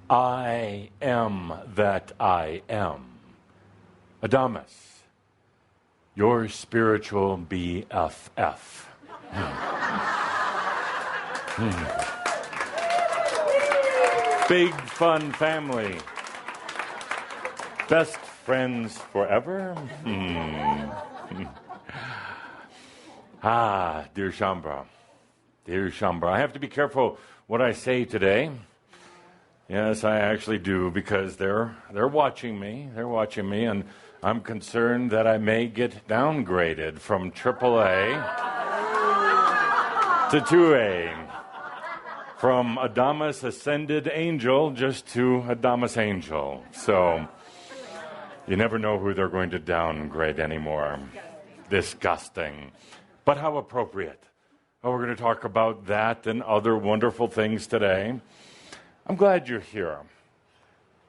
I am that I am. Adamus, your spiritual BFF. Big fun family. Best friends forever? Dear Shambra. Dear Shambra, I have to be careful what I say today. Yes, I actually do, because they're watching me. They're watching me, and I'm concerned that I may get downgraded from AAA to 2A. From Adamus Ascended Angel just to Adamus Angel. So you never know who they're going to downgrade anymore. Disgusting. But how appropriate. Oh, we're going to talk about that and other wonderful things today. I'm glad you're here.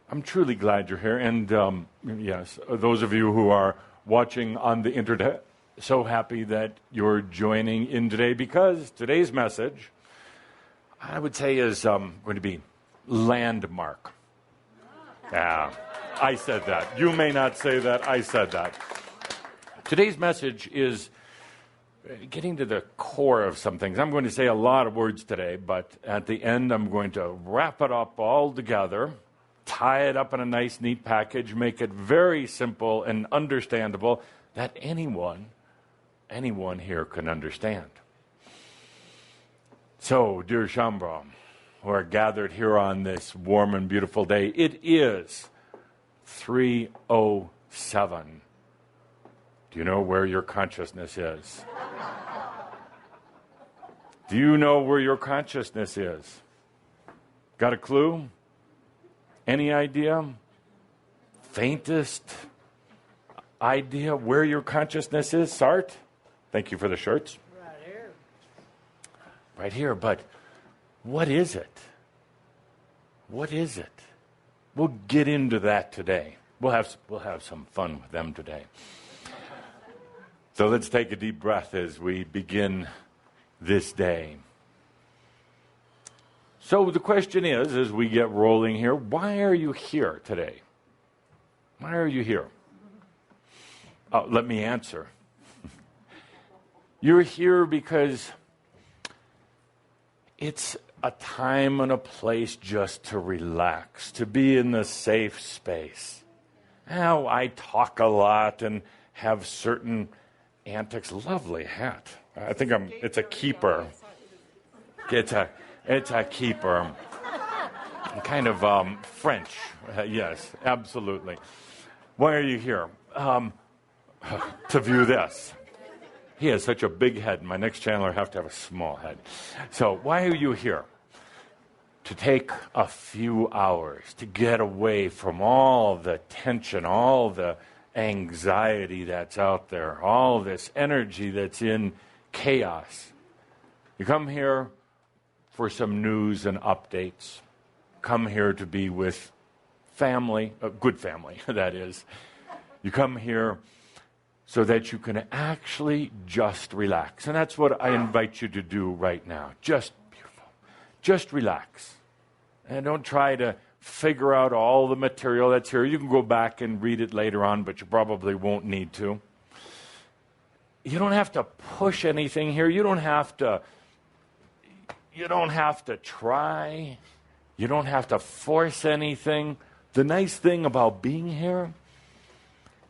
I'm truly glad you're here. And yes, those of you who are watching on the internet, so happy that you're joining in today, because today's message, I would say, is going to be landmark. Yeah, I said that. You may not say that. I said that. Today's message is getting to the core of some things. I'm going to say a lot of words today, but at the end I'm going to wrap it up all together, tie it up in a nice, neat package, make it very simple and understandable that anyone here can understand. So, dear Shambra, who are gathered here on this warm and beautiful day, it is 3:07. Do you know where your consciousness is? Do you know where your consciousness is? Got a clue? Any idea? Faintest idea where your consciousness is? Sart? Thank you for the shirts. Right here, but what is it? What is it? We'll get into that today. We'll have some fun with them today. So let's take a deep breath as we begin this day. So the question is, as we get rolling here, why are you here today? Why are you here? Let me answer. You're here because it's a time and a place just to relax, to be in the safe space. Now, I talk a lot and have certain antics. Lovely hat. I think it's a keeper. It's a keeper. Kind of French. Yes, absolutely. Why are you here? To view this. He has such a big head. My next channeler have to have a small head. So why are you here? To take a few hours to get away from all the tension, all the anxiety that's out there, all this energy that's in chaos. You come here for some news and updates. Come here to be with family, a good family, that is. You come here so that you can actually just relax. And that's what I invite you to do right now. Just beautiful. Just relax. And don't try to figure out all the material that's here. You can go back and read it later on, but you probably won't need to. You don't have to push anything here. You don't have to try. You don't have to force anything. The nice thing about being here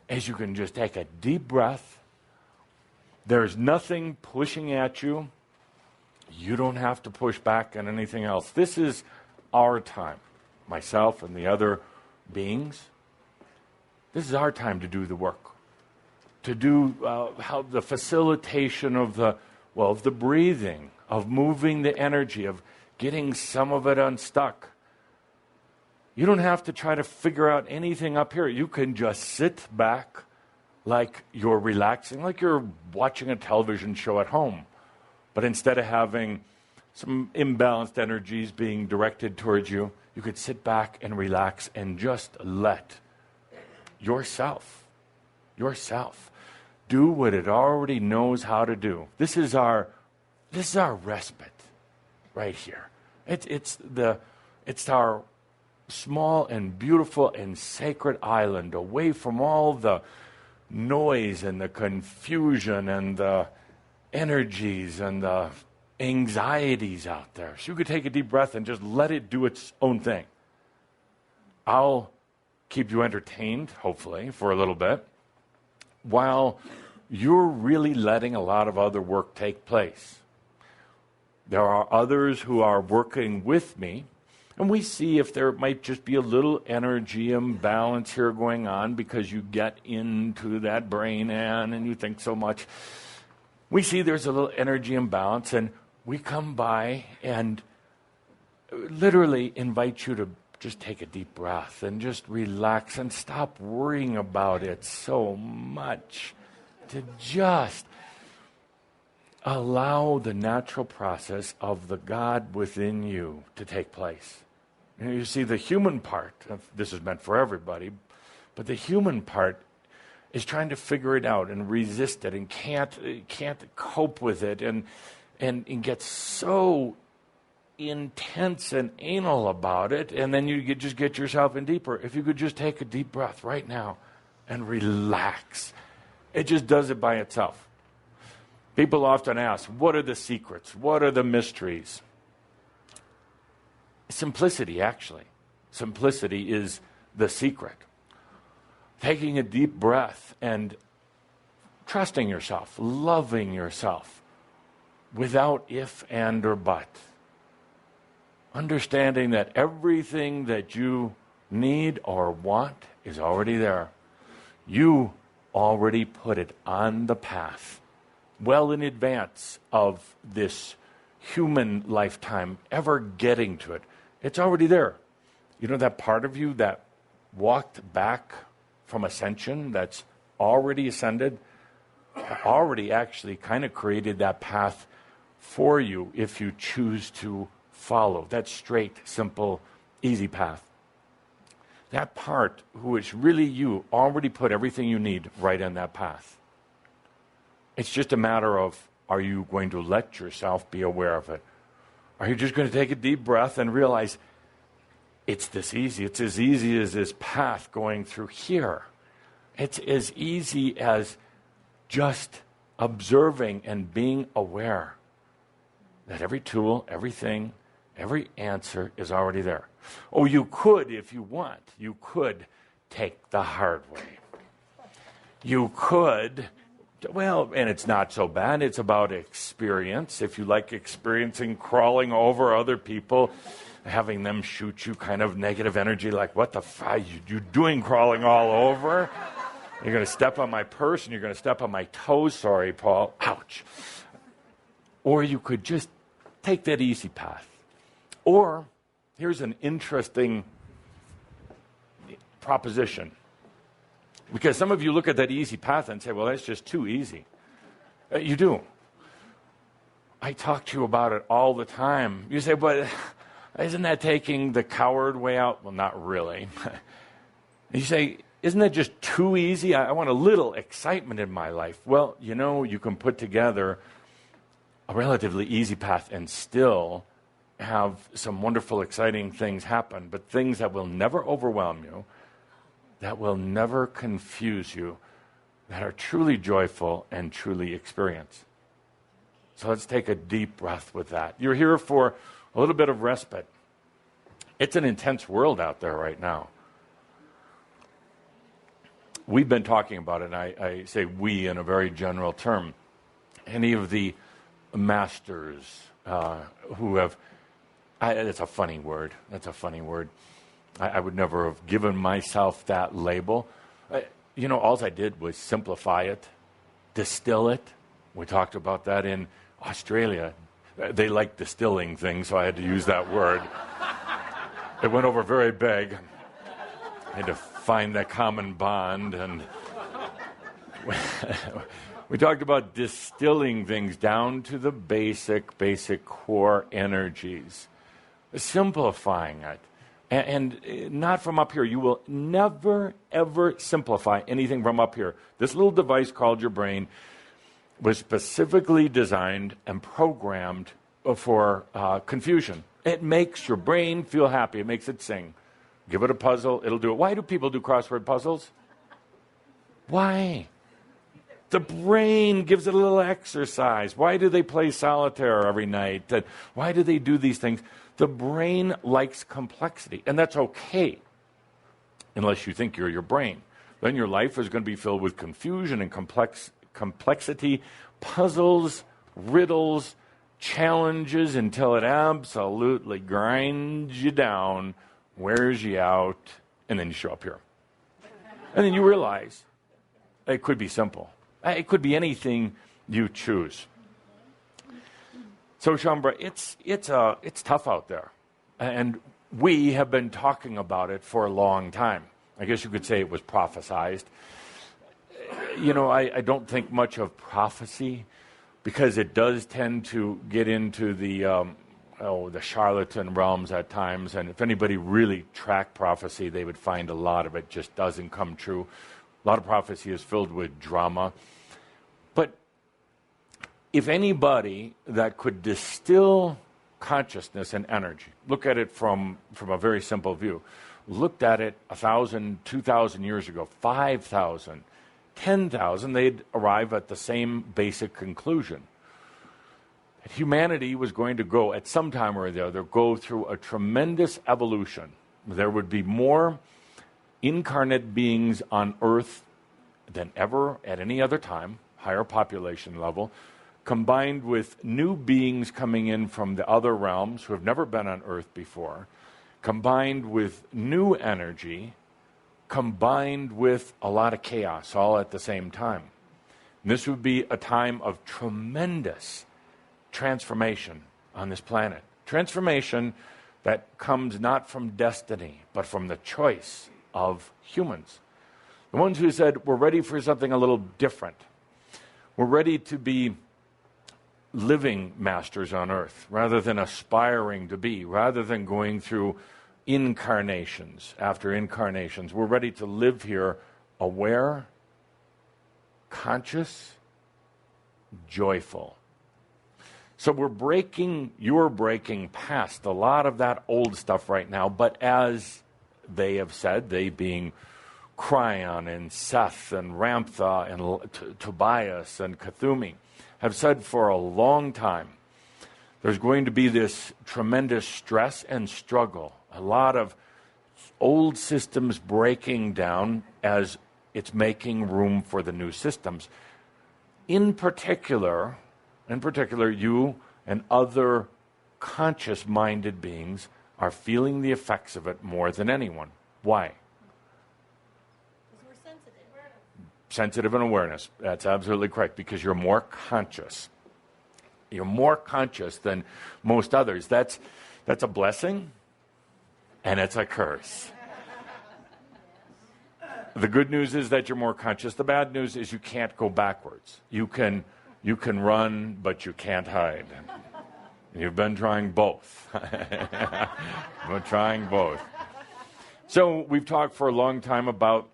is you can just take a deep breath. There's nothing pushing at you. You don't have to push back on anything else. This is our time, myself and the other beings. This is our time to do the work, to do how the facilitation of the breathing, of moving the energy, of getting some of it unstuck. You don't have to try to figure out anything up here. You can just sit back like you're relaxing, like you're watching a television show at home. But instead of having some imbalanced energies being directed towards you, you could sit back and relax and just let yourself do what it already knows how to do. This is our respite right here. It's our small and beautiful and sacred island, away from all the noise and the confusion and the energies and the anxieties out there. So you could take a deep breath and just let it do its own thing. I'll keep you entertained, hopefully, for a little bit, while you're really letting a lot of other work take place. There are others who are working with me, and we see if there might just be a little energy imbalance here going on because you get into that brain and you think so much. We see there's a little energy imbalance, and we come by and literally invite you to just take a deep breath and just relax and stop worrying about it so much. To just allow the natural process of the God within you to take place. You see, the human part, this is meant for everybody, but the human part is trying to figure it out and resist it and can't cope with it and gets so intense and anal about it, and then you just get yourself in deeper. If you could just take a deep breath right now and relax. It just does it by itself. People often ask, what are the secrets? What are the mysteries? Simplicity, actually. Simplicity is the secret. Taking a deep breath and trusting yourself, loving yourself, without if, and, or but. Understanding that everything that you need or want is already there. You already put it on the path, well in advance of this human lifetime ever getting to it. It's already there. You know that part of you that walked back from ascension, that's already ascended, already actually kind of created that path for you if you choose to follow that straight, simple, easy path. That part, who is really you, already put everything you need right in that path. It's just a matter of, are you going to let yourself be aware of it? Are you just going to take a deep breath and realize it's this easy? It's as easy as this path going through here. It's as easy as just observing and being aware that every tool, everything, every answer is already there. Oh, you could, if you want, you could take the hard way. You could, well, and it's not so bad. It's about experience. If you like experiencing crawling over other people, having them shoot you kind of negative energy, like, what the fuck you doing crawling all over? You're going to step on my purse and you're going to step on my toes. Sorry, Paul. Ouch. Or you could just take that easy path. Or, here's an interesting proposition. Because some of you look at that easy path and say, well, that's just too easy. You do. I talk to you about it all the time. You say, but isn't that taking the coward way out? Well, not really. You say, isn't that just too easy? I want a little excitement in my life. Well, you know, you can put together a relatively easy path and still have some wonderful, exciting things happen, but things that will never overwhelm you, that will never confuse you, that are truly joyful and truly experience. So let's take a deep breath with that. You're here for a little bit of respite. It's an intense world out there right now. We've been talking about it, and I say we in a very general term. Any of the masters who have... that's a funny word. That's a funny word. I would never have given myself that label. All I did was simplify it, distill it. We talked about that in Australia. They like distilling things, so I had to use that word. It went over very big. I had to find that common bond, and we talked about distilling things down to the basic core energies. Simplifying it. And not from up here. You will never, ever simplify anything from up here. This little device called your brain was specifically designed and programmed for confusion. It makes your brain feel happy. It makes it sing. Give it a puzzle, it'll do it. Why do people do crossword puzzles? Why? The brain gives it a little exercise. Why do they play solitaire every night? Why do they do these things? The brain likes complexity, and that's okay, unless you think you're your brain. Then your life is going to be filled with confusion and complexity, puzzles, riddles, challenges, until it absolutely grinds you down, wears you out, and then you show up here. And then you realize it could be simple. It could be anything you choose. So, Shambra, it's tough out there. And we have been talking about it for a long time. I guess you could say it was prophesized. You know, I don't think much of prophecy because it does tend to get into the charlatan realms at times. And if anybody really tracked prophecy, they would find a lot of it just doesn't come true. A lot of prophecy is filled with drama. But if anybody that could distill consciousness and energy, look at it from a very simple view, looked at it 1,000, 2,000 years ago, 5,000, 10,000, they'd arrive at the same basic conclusion. That humanity was going to go, at some time or the other, go through a tremendous evolution. There would be more incarnate beings on Earth than ever at any other time, higher population level, combined with new beings coming in from the other realms who have never been on Earth before, combined with new energy, combined with a lot of chaos all at the same time. And this would be a time of tremendous transformation on this planet. Transformation that comes not from destiny, but from the choice of humans. The ones who said, we're ready for something a little different. We're ready to be living masters on earth rather than aspiring to be, rather than going through incarnations after incarnations. We're ready to live here aware, conscious, joyful. So you're breaking past a lot of that old stuff right now, but as they have said, they being Cryon and Seth and Ramtha and Tobias and Kathumi, have said for a long time, there's going to be this tremendous stress and struggle, a lot of old systems breaking down as it's making room for the new systems. In particular, you and other conscious-minded beings are feeling the effects of it more than anyone. Why? Because we're sensitive. Sensitive and awareness. That's absolutely correct, because you're more conscious. You're more conscious than most others. That's a blessing, and it's a curse. The good news is that you're more conscious. The bad news is you can't go backwards. You can run, but you can't hide. You've been trying both. We're trying both. So we've talked for a long time about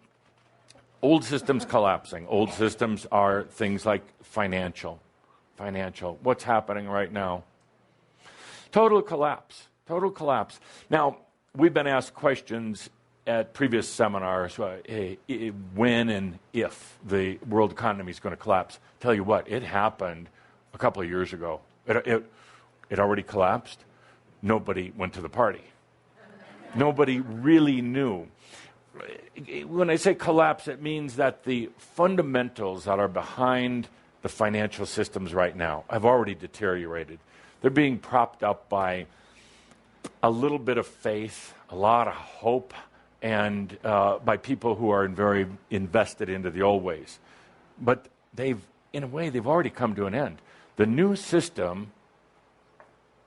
old systems collapsing. Old systems are things like financial. What's happening right now? Total collapse. Now, we've been asked questions at previous seminars, when and if the world economy is going to collapse. Tell you what, it happened a couple of years ago. It already collapsed. Nobody went to the party. Nobody really knew. When I say collapse, it means that the fundamentals that are behind the financial systems right now have already deteriorated. They're being propped up by a little bit of faith, a lot of hope, and by people who are very invested into the old ways. But they've already come to an end. The new system,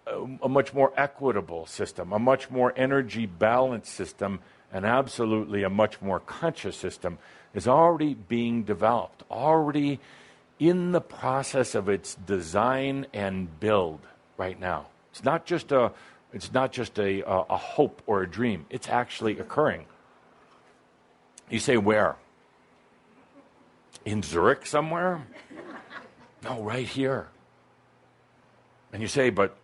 a much more equitable system, a much more energy balanced system, and absolutely a much more conscious system is already being developed, already in the process of its design and build right now. It's not just a hope or a dream. It's actually occurring. You say, where? In Zurich somewhere? No, right here. And you say, but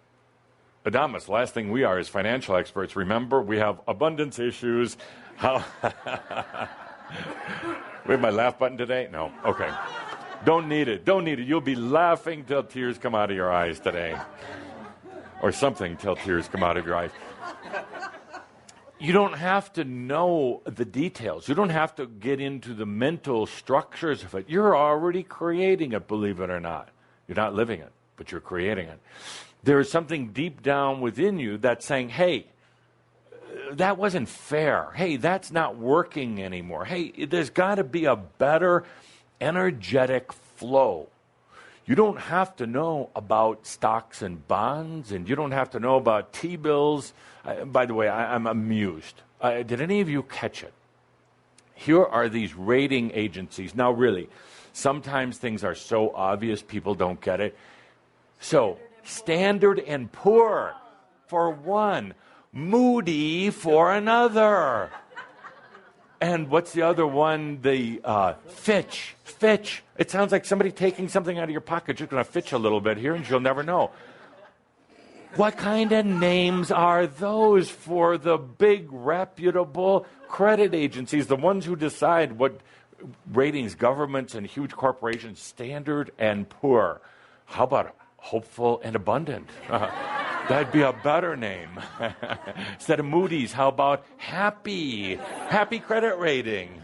Adamus, last thing we are is financial experts. Remember, we have abundance issues. How? We have my laugh button today? No. Okay. Don't need it. Don't need it. You'll be laughing till tears come out of your eyes today. Or something till tears come out of your eyes. You don't have to know the details. You don't have to get into the mental structures of it. You're already creating it, believe it or not. You're not living it, but you're creating it. There is something deep down within you that's saying, hey, that wasn't fair. Hey, that's not working anymore. Hey, there's got to be a better energetic flow. You don't have to know about stocks and bonds, and you don't have to know about T-bills. By the way, I'm amused. Did any of you catch it? Here are these rating agencies. Now, really, sometimes things are so obvious people don't get it. So, Standard and Poor for one, Moody for another. And what's the other one? The Fitch. Fitch. It sounds like somebody taking something out of your pocket. Just going to fitch a little bit here, and you'll never know. What kind of names are those for the big, reputable credit agencies, the ones who decide what ratings, governments and huge corporations, Standard and Poor? How about Hopeful and Abundant? That'd be a better name. Instead of Moody's, how about Happy? Happy credit rating.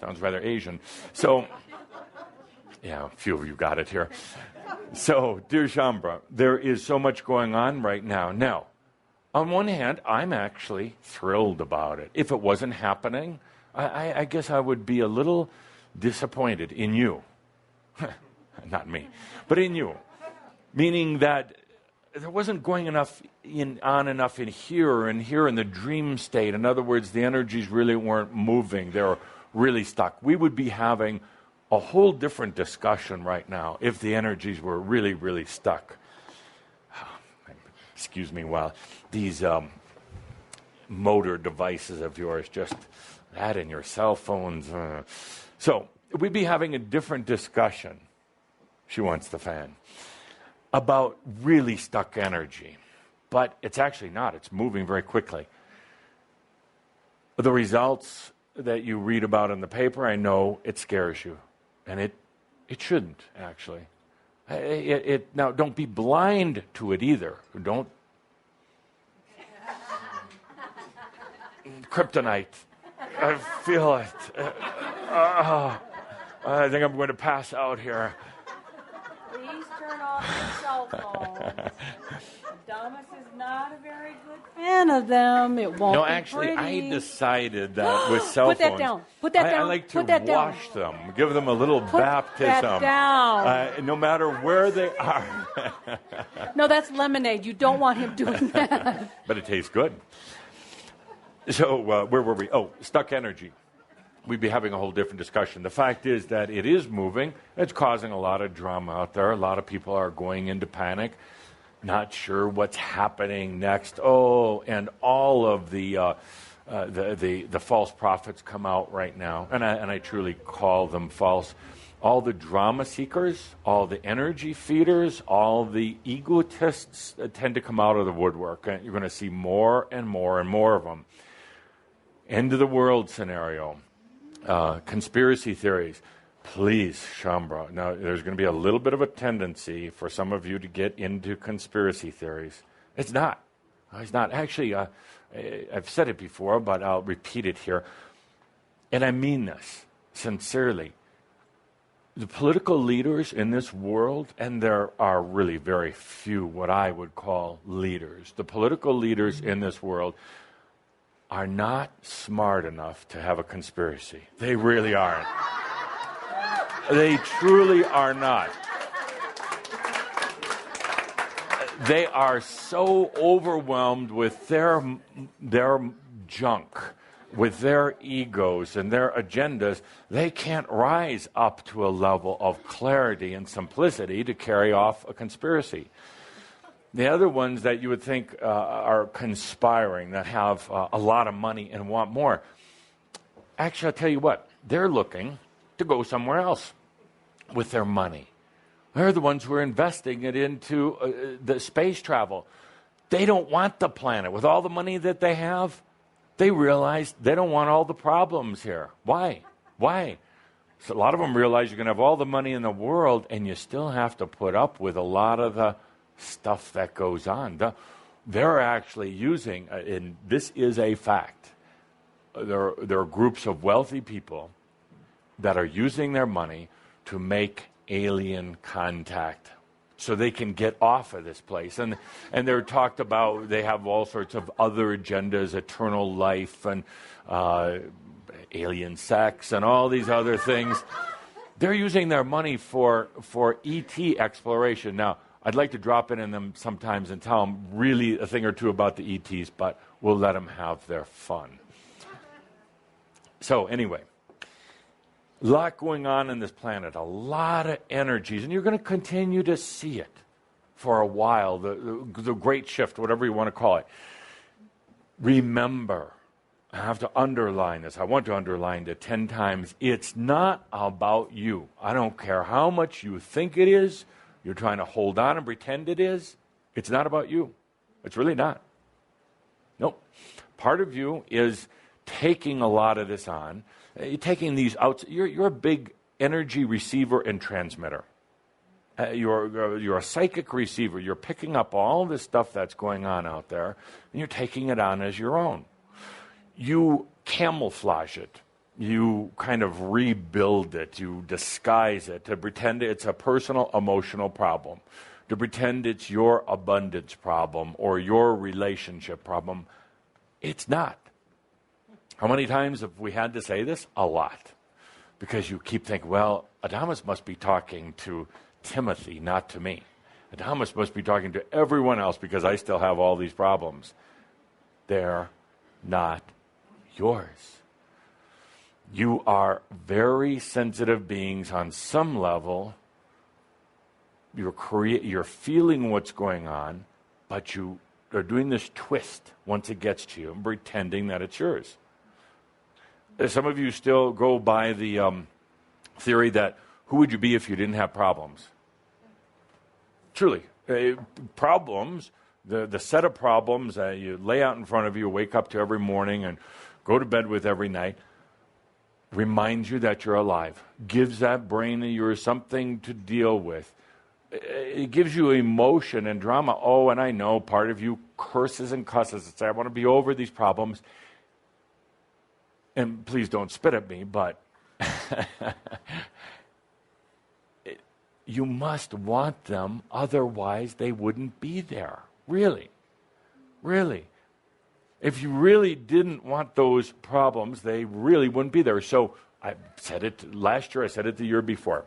Sounds rather Asian. So, yeah, a few of you got it here. So, dear Shambra, there is so much going on right now. Now, on one hand, I'm actually thrilled about it. If it wasn't happening, I guess I would be a little disappointed in you. Not me, but in you. Meaning that there wasn't going on enough in here and here in the dream state. In other words, the energies really weren't moving. They were really stuck. We would be having a whole different discussion right now if the energies were really, really stuck. Excuse me while these motor devices of yours, just that and your cell phones. So we'd be having a different discussion. She wants the fan. About really stuck energy. But it's actually not. It's moving very quickly. The results that you read about in the paper, I know it scares you. And it shouldn't, actually. Now, don't be blind to it either. Don't. Kryptonite. I feel it. I think I'm going to pass out here. Please turn off your cell phone. Damas is not a very good fan of them. It won't No, be actually, pretty. I decided that with cell phones. Put that down. Put that down. I like to Put that down. wash them, give them a little baptism. That down. No matter where they are. No, that's lemonade. You don't want him doing that. But it tastes good. So where were we? Oh, stuck energy. We'd be having a whole different discussion. The fact is that it is moving. It's causing a lot of drama out there. A lot of people are going into panic, not sure what's happening next. Oh, and all of the false prophets come out right now, and I truly call them false. All the drama seekers, all the energy feeders, all the egotists tend to come out of the woodwork. And you're going to see more and more and more of them. End of the world scenario. Conspiracy theories. Please, Shambra. Now, there's going to be a little bit of a tendency for some of you to get into conspiracy theories. It's not. It's not. Actually, I've said it before, but I'll repeat it here. And I mean this sincerely. The political leaders in this world, and there are really very few what I would call leaders, the political leaders in this world are not smart enough to have a conspiracy. They really aren't. They truly are not. They are so overwhelmed with their junk, with their egos and their agendas, they can't rise up to a level of clarity and simplicity to carry off a conspiracy. The other ones that you would think are conspiring, that have a lot of money and want more, actually, I'll tell you what, they're looking to go somewhere else with their money. They're the ones who are investing it into the space travel. They don't want the planet. With all the money that they have, they realize they don't want all the problems here. Why? So a lot of them realize you're going to have all the money in the world and you still have to put up with a lot of the stuff that goes on. They're actually using, and this is a fact, there are groups of wealthy people that are using their money to make alien contact so they can get off of this place. And they're talked about, they have all sorts of other agendas, eternal life and alien sex and all these other things. They're using their money for ET exploration. Now, I'd like to drop in them sometimes and tell them really a thing or two about the ETs, but we'll let them have their fun. So anyway, a lot going on in this planet, a lot of energies, and you're going to continue to see it for a while, the great shift, whatever you want to call it. Remember, I have to underline this. I want to underline it 10 times. It's not about you. I don't care how much you think it is. You're trying to hold on and pretend it is. It's not about you. It's really not. Nope. Part of you is taking a lot of this on. You're taking these out. You're a big energy receiver and transmitter. You're a psychic receiver. You're picking up all this stuff that's going on out there, and you're taking it on as your own. You camouflage it. You kind of rebuild it. You disguise it to pretend it's a personal emotional problem, to pretend it's your abundance problem or your relationship problem. It's not. How many times have we had to say this? A lot. Because you keep thinking, well, Adamus must be talking to Timothy, not to me. Adamus must be talking to everyone else because I still have all these problems. They're not yours. You are very sensitive beings on some level. You're feeling what's going on, but you are doing this twist once it gets to you and pretending that it's yours. Some of you still go by the theory that who would you be if you didn't have problems? Truly. Problems, the set of problems that you lay out in front of you, wake up to every morning and go to bed with every night, reminds you that you're alive, gives that brain of yours something to deal with. It gives you emotion and drama. Oh, and I know part of you curses and cusses and says, I want to be over these problems. And please don't spit at me, but you must want them, otherwise they wouldn't be there. Really. Really. If you really didn't want those problems, they really wouldn't be there. So I said it last year, I said it the year before.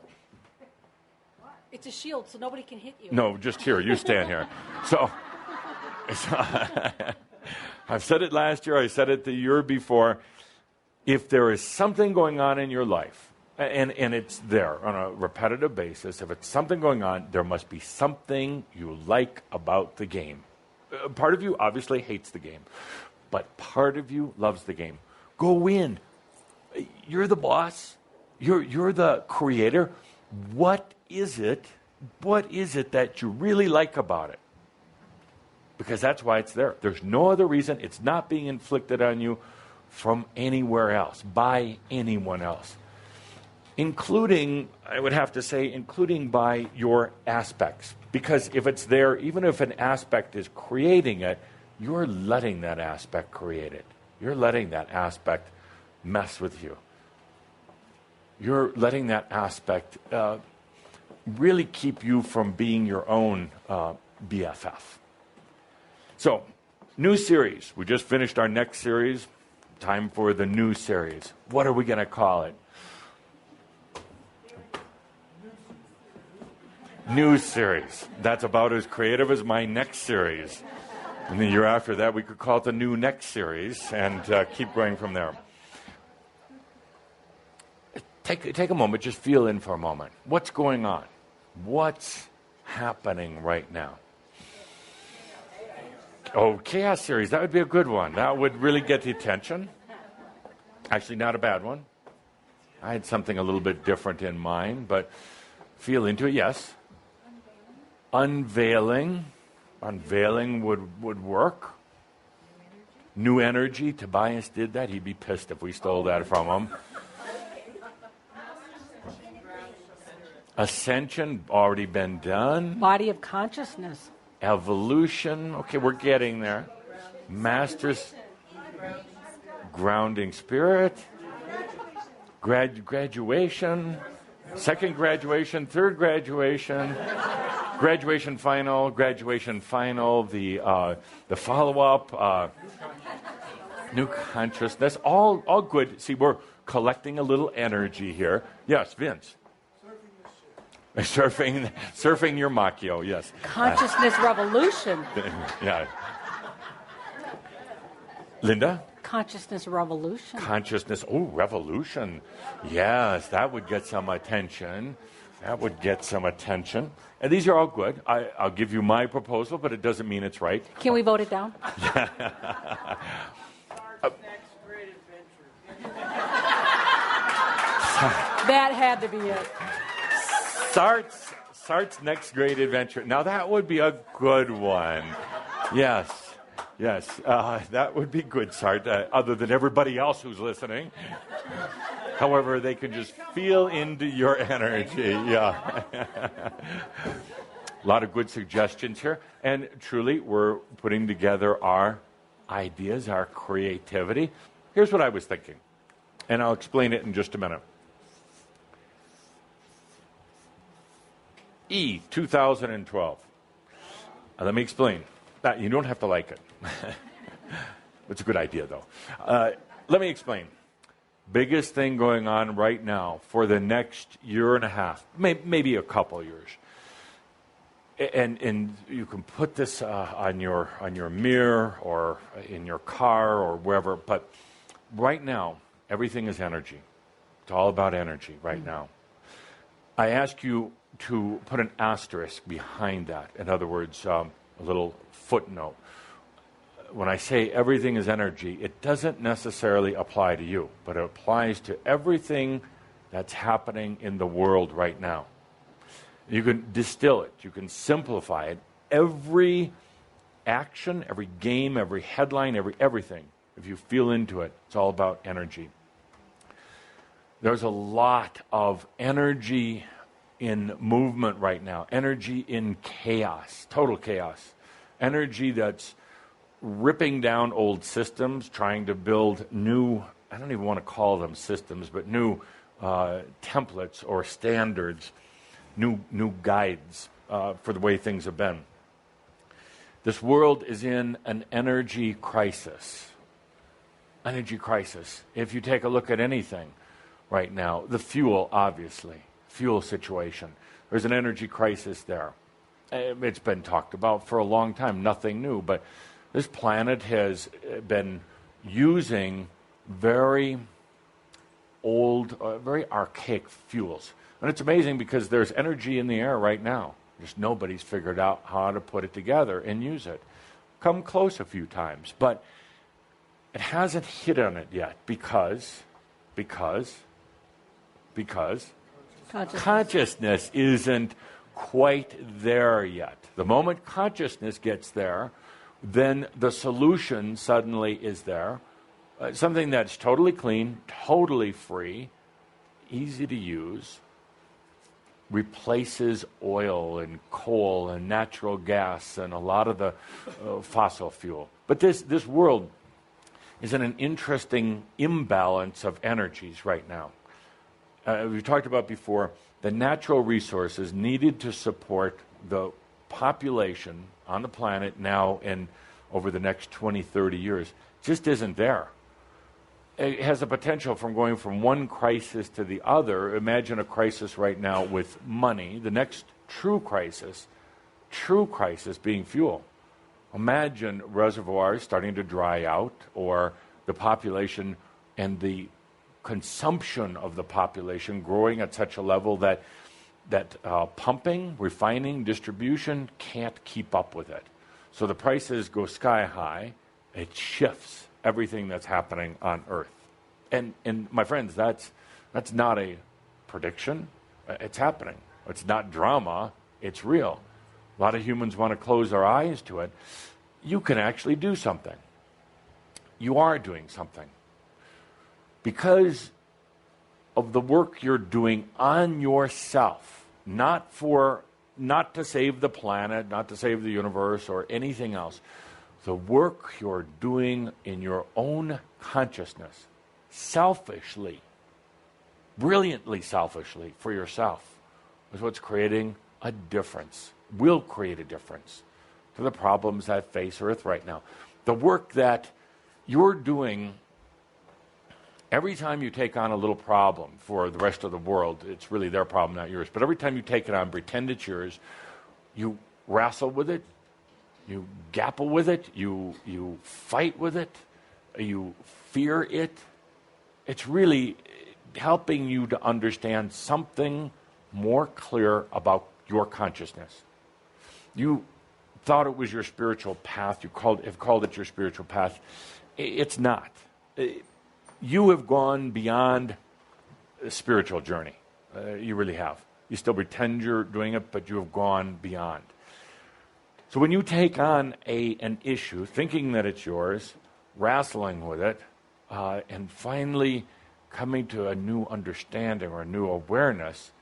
It's a shield, so nobody can hit you. No, just here. You stand here. So I've said it last year, I said it the year before. If there is something going on in your life, and it's there on a repetitive basis, if it's something going on, there must be something you like about the game. Part of you obviously hates the game, but part of you loves the game. Go win. You're the boss. You're the creator. What is it that you really like about it? Because that's why it's there. There's no other reason. It's not being inflicted on you from anywhere else, by anyone else. Including, I would have to say, including by your aspects. Because if it's there, even if an aspect is creating it, you're letting that aspect create it. You're letting that aspect mess with you. You're letting that aspect really keep you from being your own BFF. So, new series. We just finished our next series. Time for the new series. What are we going to call it? New series. That's about as creative as my next series. And the year after that, we could call it the new next series and keep going from there. Take a moment, just feel in for a moment. What's going on? What's happening right now? Oh, chaos series. That would be a good one. That would really get the attention. Actually, not a bad one. I had something a little bit different in mind, but feel into it, yes. Unveiling. Unveiling would work. New energy. Tobias did that. He'd be pissed if we stole that from him. Ascension, already been done. Body of consciousness. Evolution. Okay, we're getting there. Masters. Grounding spirit. Graduation. Second graduation. Third graduation. Graduation final. The follow-up. New consciousness. All good. See, we're collecting a little energy here. Yes, Vince. Surfing your macchio, yes. Consciousness revolution. Yeah. Linda? Consciousness revolution. Revolution. Yes, that would get some attention. And these are all good. I'll give you my proposal, but it doesn't mean it's right. Can we vote it down? That had to be it. Sartre's next great adventure. Now that would be a good one. Yes. That would be good, Sartre, other than everybody else who's listening. However, they can just feel into your energy. Yeah. A lot of good suggestions here. And truly, we're putting together our ideas, our creativity. Here's what I was thinking. And I'll explain it in just a minute. E2012. Let me explain. You don't have to like it. It's a good idea, though. Let me explain. Biggest thing going on right now for the next year and a half, maybe a couple years. And you can put this on your mirror or in your car or wherever. But right now, everything is energy. It's all about energy right now. I ask you to put an asterisk behind that. In other words, a little footnote. When I say everything is energy, it doesn't necessarily apply to you, but it applies to everything that's happening in the world right now. You can distill it. You can simplify it. Every action, every game, every headline, everything, if you feel into it, it's all about energy. There's a lot of energy in movement right now, energy in chaos, total chaos, energy that's ripping down old systems, trying to build new, I don't even want to call them systems, but new templates or standards, new guides for the way things have been. This world is in an energy crisis. Energy crisis. If you take a look at anything right now, the fuel, obviously, fuel situation. There's an energy crisis there. It's been talked about for a long time, nothing new, but this planet has been using very old, very archaic fuels. And it's amazing because there's energy in the air right now. Just nobody's figured out how to put it together and use it. Come close a few times, but it hasn't hit on it yet because consciousness isn't quite there yet. The moment consciousness gets there, then the solution suddenly is there. Something that's totally clean, totally free, easy to use, replaces oil and coal and natural gas and a lot of the fossil fuel. But this world is in an interesting imbalance of energies right now. We've talked about before, the natural resources needed to support the population on the planet now and over the next 20, 30 years just isn't there. It has the potential from going from one crisis to the other. Imagine a crisis right now with money. The next true crisis being fuel. Imagine reservoirs starting to dry out, or the population and the consumption of the population growing at such a level that pumping, refining, distribution can't keep up with it. So the prices go sky high. It shifts everything that's happening on Earth. And my friends, that's not a prediction. It's happening. It's not drama. It's real. A lot of humans want to close their eyes to it. You can actually do something. You are doing something. Because of the work you're doing on yourself, not to save the planet, not to save the universe or anything else. The work you're doing in your own consciousness, selfishly, brilliantly selfishly for yourself, is what's creating a difference, will create a difference to the problems that face Earth right now. The work that you're doing, every time you take on a little problem for the rest of the world, it's really their problem, not yours. But every time you take it on, pretend it's yours, you wrestle with it, you grapple with it, you fight with it, you fear it. It's really helping you to understand something more clear about your consciousness. You thought it was your spiritual path. You have called it your spiritual path. It's not. You have gone beyond a spiritual journey. You really have. You still pretend you're doing it, but you have gone beyond. So when you take on an issue, thinking that it's yours, wrestling with it, and finally coming to a new understanding or a new awareness,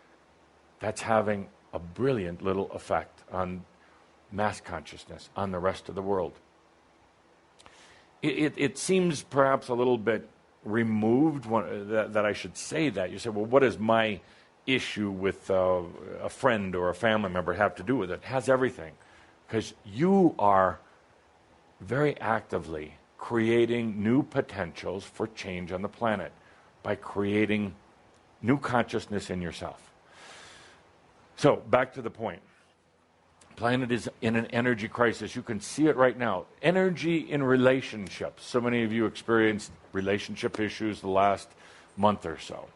that's having a brilliant little effect on mass consciousness, on the rest of the world. It seems perhaps a little bit removed that I should say that. You say, well, what does my issue with a friend or a family member have to do with it? It has everything. Because you are very actively creating new potentials for change on the planet by creating new consciousness in yourself. So, back to the point. Planet is in an energy crisis. You can see it right now. Energy in relationships. So many of you experienced relationship issues the last month or so.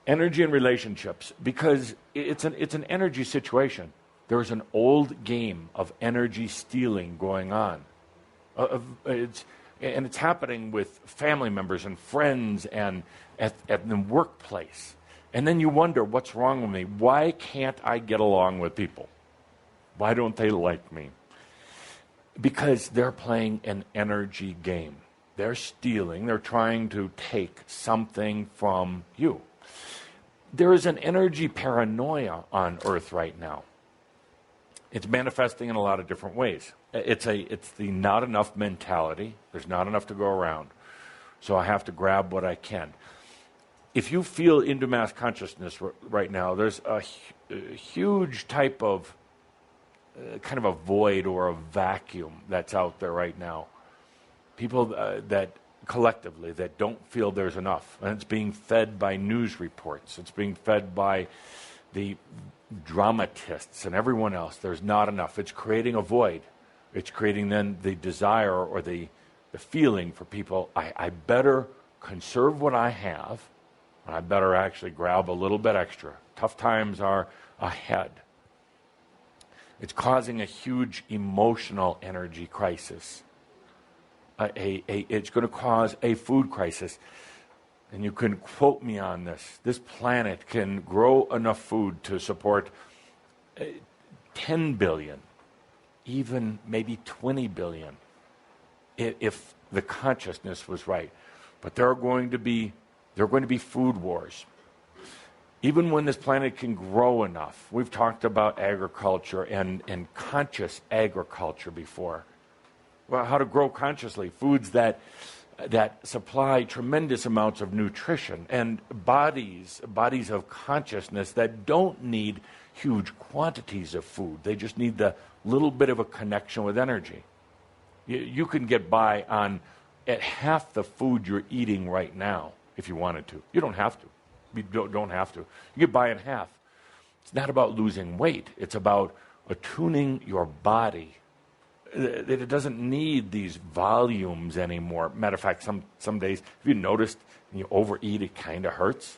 Energy in relationships, because it's an energy situation. There's an old game of energy stealing going on. It's happening with family members and friends and at the workplace. And then you wonder, what's wrong with me? Why can't I get along with people? Why don't they like me? Because they're playing an energy game. They're stealing. They're trying to take something from you. There is an energy paranoia on Earth right now. It's manifesting in a lot of different ways. It's the not enough mentality. There's not enough to go around. So I have to grab what I can. If you feel into mass consciousness right now, there's a huge type of kind of a void or a vacuum that's out there right now. People that collectively that don't feel there's enough. And it's being fed by news reports. It's being fed by the dramatists and everyone else. There's not enough. It's creating a void. It's creating then the desire or the feeling for people, I better conserve what I have, and I better actually grab a little bit extra. Tough times are ahead. It's causing a huge emotional energy crisis. It's going to cause a food crisis. And you can quote me on this. This planet can grow enough food to support 10 billion, even maybe 20 billion, if the consciousness was right. But there are going to be food wars. Even when this planet can grow enough. We've talked about agriculture and conscious agriculture before. Well, how to grow consciously. Foods that supply tremendous amounts of nutrition and bodies of consciousness that don't need huge quantities of food. They just need the little bit of a connection with energy. You can get by at half the food you're eating right now if you wanted to. You don't have to. You don't have to. You get by in half. It's not about losing weight. It's about attuning your body. It doesn't need these volumes anymore. Matter of fact, some days, if you noticed, when you overeat, it kind of hurts.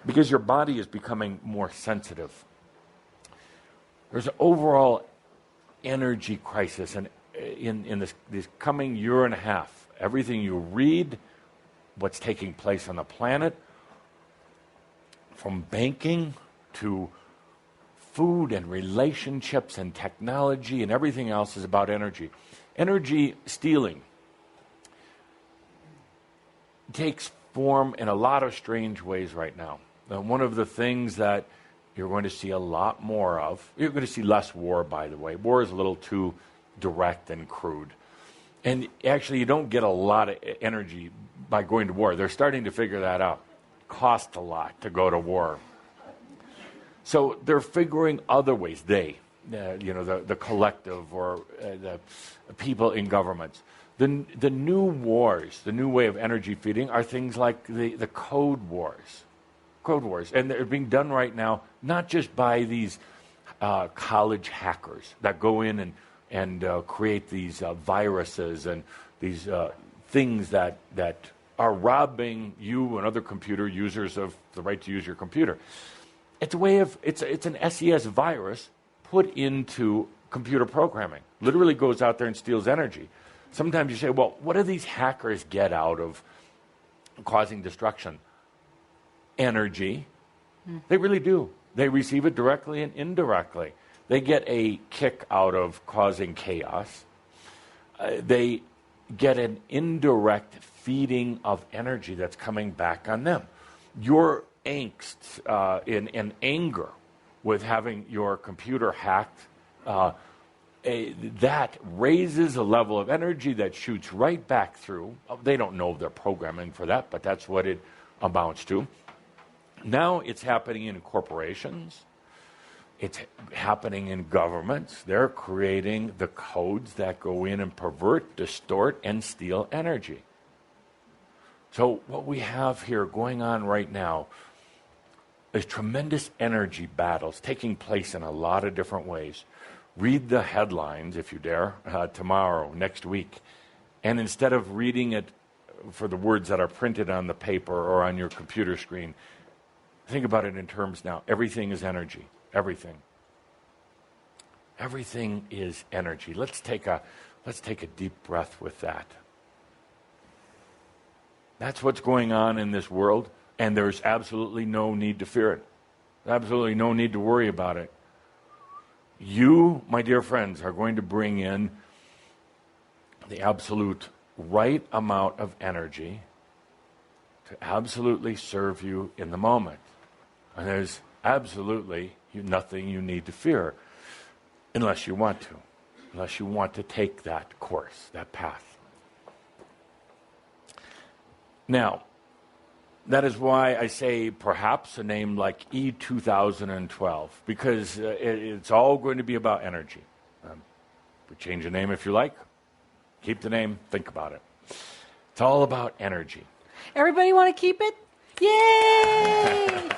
Because your body is becoming more sensitive. There's an overall energy crisis. And in this coming year and a half, everything you read, what's taking place on the planet, from banking to food and relationships and technology and everything else is about energy. Energy stealing takes form in a lot of strange ways right now. One of the things that you're going to see a lot more of, you're going to see less war, by the way. War is a little too direct and crude. And actually, you don't get a lot of energy by going to war. They're starting to figure that out. It costs a lot to go to war. So they're figuring other ways. The collective or the people in governments. The new wars, the new way of energy feeding are things like the code wars. Code wars. And they're being done right now, not just by these college hackers that go in and create these viruses and these things that are robbing you and other computer users of the right to use your computer. It's a way of, it's an SES virus put into computer programming. Literally goes out there and steals energy. Sometimes you say, well, what do these hackers get out of causing destruction? Energy. They really do. They receive it directly and indirectly. They get a kick out of causing chaos. They get an indirect feeding of energy that's coming back on them. Your angst and anger with having your computer hacked, that raises a level of energy that shoots right back through. They don't know their programming for that, but that's what it amounts to. Now it's happening in corporations. It's happening in governments. They're creating the codes that go in and pervert, distort, and steal energy. So what we have here going on right now is tremendous energy battles taking place in a lot of different ways. Read the headlines, if you dare, tomorrow, next week. And instead of reading it for the words that are printed on the paper or on your computer screen, think about it in terms now. Everything is energy. Everything. Everything is energy. Let's take a deep breath with that. That's what's going on in this world, and there's absolutely no need to fear it. Absolutely no need to worry about it. You, my dear friends, are going to bring in the absolute right amount of energy to absolutely serve you in the moment. And there's absolutely nothing you need to fear unless you want to take that course, that path. Now, that is why I say perhaps a name like E2012, because it's all going to be about energy. We change the name if you like. Keep the name, think about it. It's all about energy. Everybody want to keep it? Yay!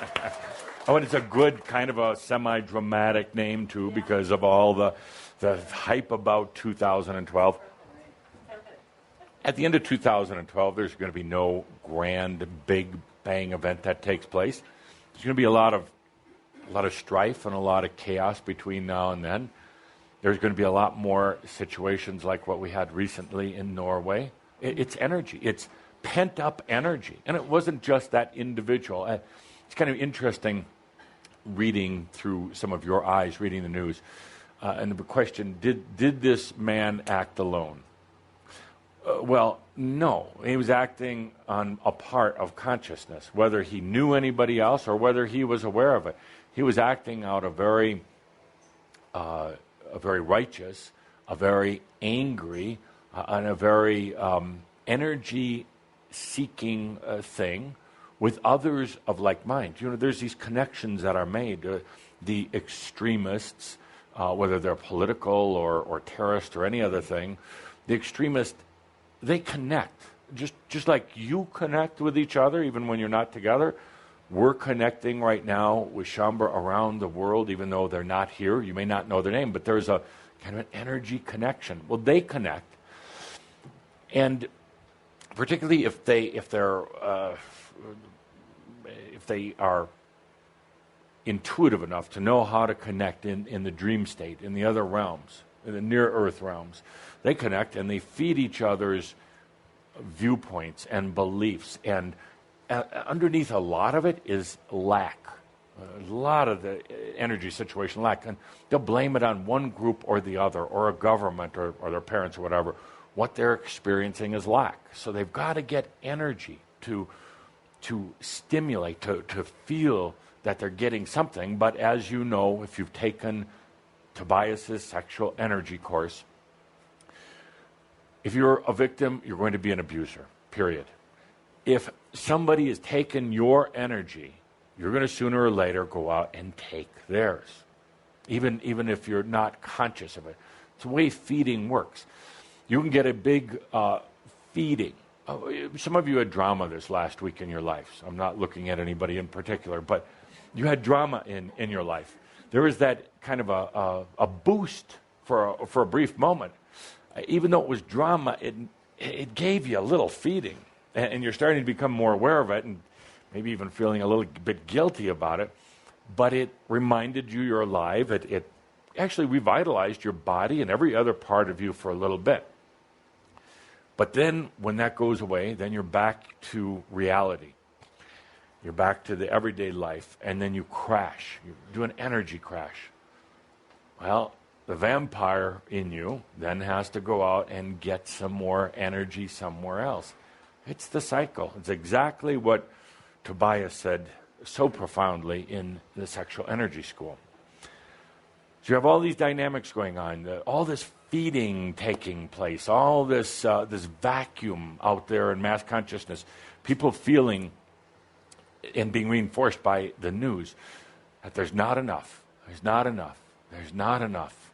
Oh, and it's a good kind of a semi-dramatic name, too, because of all the hype about 2012. At the end of 2012, there's going to be no grand, big bang event that takes place. There's going to be a lot of strife and a lot of chaos between now and then. There's going to be a lot more situations like what we had recently in Norway. It's energy. It's pent-up energy. And it wasn't just that individual. It's kind of interesting reading through some of your eyes, reading the news. And the question, did this man act alone? Well, no. He was acting on a part of consciousness, whether he knew anybody else or whether he was aware of it. He was acting out a very righteous, a very angry, and a very energy-seeking thing with others of like mind. You know, there's these connections that are made. The extremists, whether they're political or terrorist or any other thing, the extremists, they connect. Just like you connect with each other, even when you're not together, we're connecting right now with Shambha around the world, even though they're not here. You may not know their name, but there's a kind of an energy connection. Well, they connect, and particularly if they are intuitive enough to know how to connect in the dream state, in the other realms, in the near Earth realms, they connect and they feed each other's viewpoints and beliefs. And underneath a lot of it is lack. A lot of the energy situation lack. And they'll blame it on one group or the other, or a government, or their parents, or whatever. What they're experiencing is lack. So they've got to get energy to stimulate, to feel that they're getting something. But as you know, if you've taken Tobias's sexual energy course, if you're a victim, you're going to be an abuser, period. If somebody has taken your energy, you're going to sooner or later go out and take theirs, even if you're not conscious of it. It's the way feeding works. You can get a big feeding. Some of you had drama this last week in your life. So I'm not looking at anybody in particular, but you had drama in your life. There was that kind of a boost for a brief moment. Even though it was drama, it gave you a little feeding. And you're starting to become more aware of it and maybe even feeling a little bit guilty about it. But it reminded you you're alive. It actually revitalized your body and every other part of you for a little bit. But then when that goes away, then you're back to reality. You're back to the everyday life, and then you crash. You do an energy crash. Well, the vampire in you then has to go out and get some more energy somewhere else. It's the cycle. It's exactly what Tobias said so profoundly in the sexual energy school. So you have all these dynamics going on, all this feeding taking place, all this vacuum out there in mass consciousness, people feeling and being reinforced by the news that there's not enough, there's not enough, there's not enough.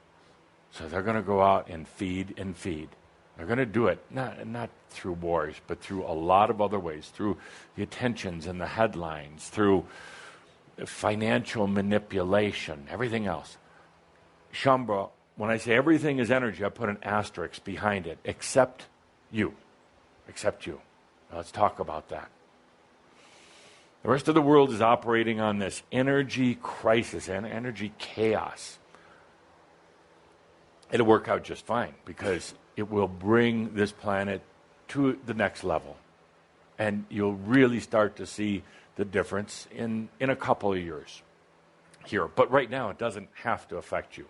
So they're going to go out and feed and feed. They're going to do it not through wars, but through a lot of other ways, through the attentions and the headlines, through financial manipulation, everything else. Shambra, when I say everything is energy, I put an asterisk behind it, except you. Except you. Now let's talk about that. The rest of the world is operating on this energy crisis and energy chaos. It'll work out just fine because it will bring this planet to the next level. And you'll really start to see the difference in a couple of years here. But right now, it doesn't have to affect you.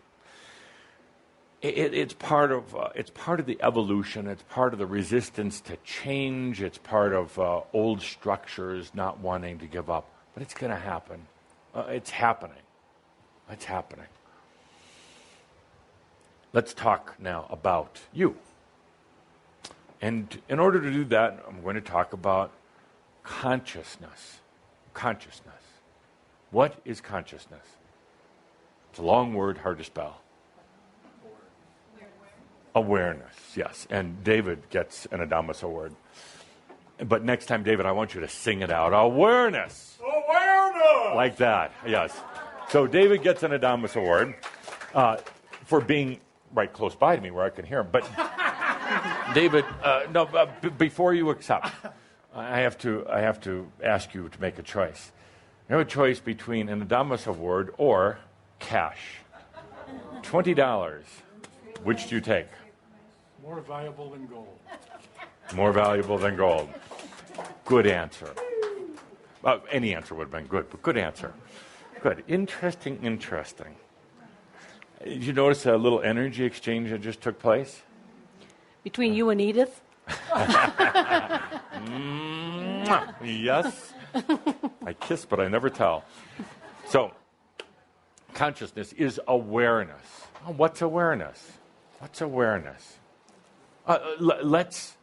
It's part of the evolution. It's part of the resistance to change. It's part of old structures not wanting to give up. But it's going to happen. It's happening. It's happening. Let's talk now about you. And in order to do that, I'm going to talk about consciousness. Consciousness. What is consciousness? It's a long word, hard to spell. Awareness, yes. And David gets an Adamus Award. But next time, David, I want you to sing it out. Awareness! Awareness! Like that, yes. So David gets an Adamus Award for being right close by to me where I can hear him. But David, before you accept, I have to ask you to make a choice. You have a choice between an Adamus Award or cash. $20. Which do you take? More valuable than gold. More valuable than gold. Good answer. Any answer would have been good, but good answer. Good. Interesting. Did you notice a little energy exchange that just took place? Between you and Edith? Yes. I kiss, but I never tell. So, consciousness is awareness. Oh, what's awareness? What's awareness? Let's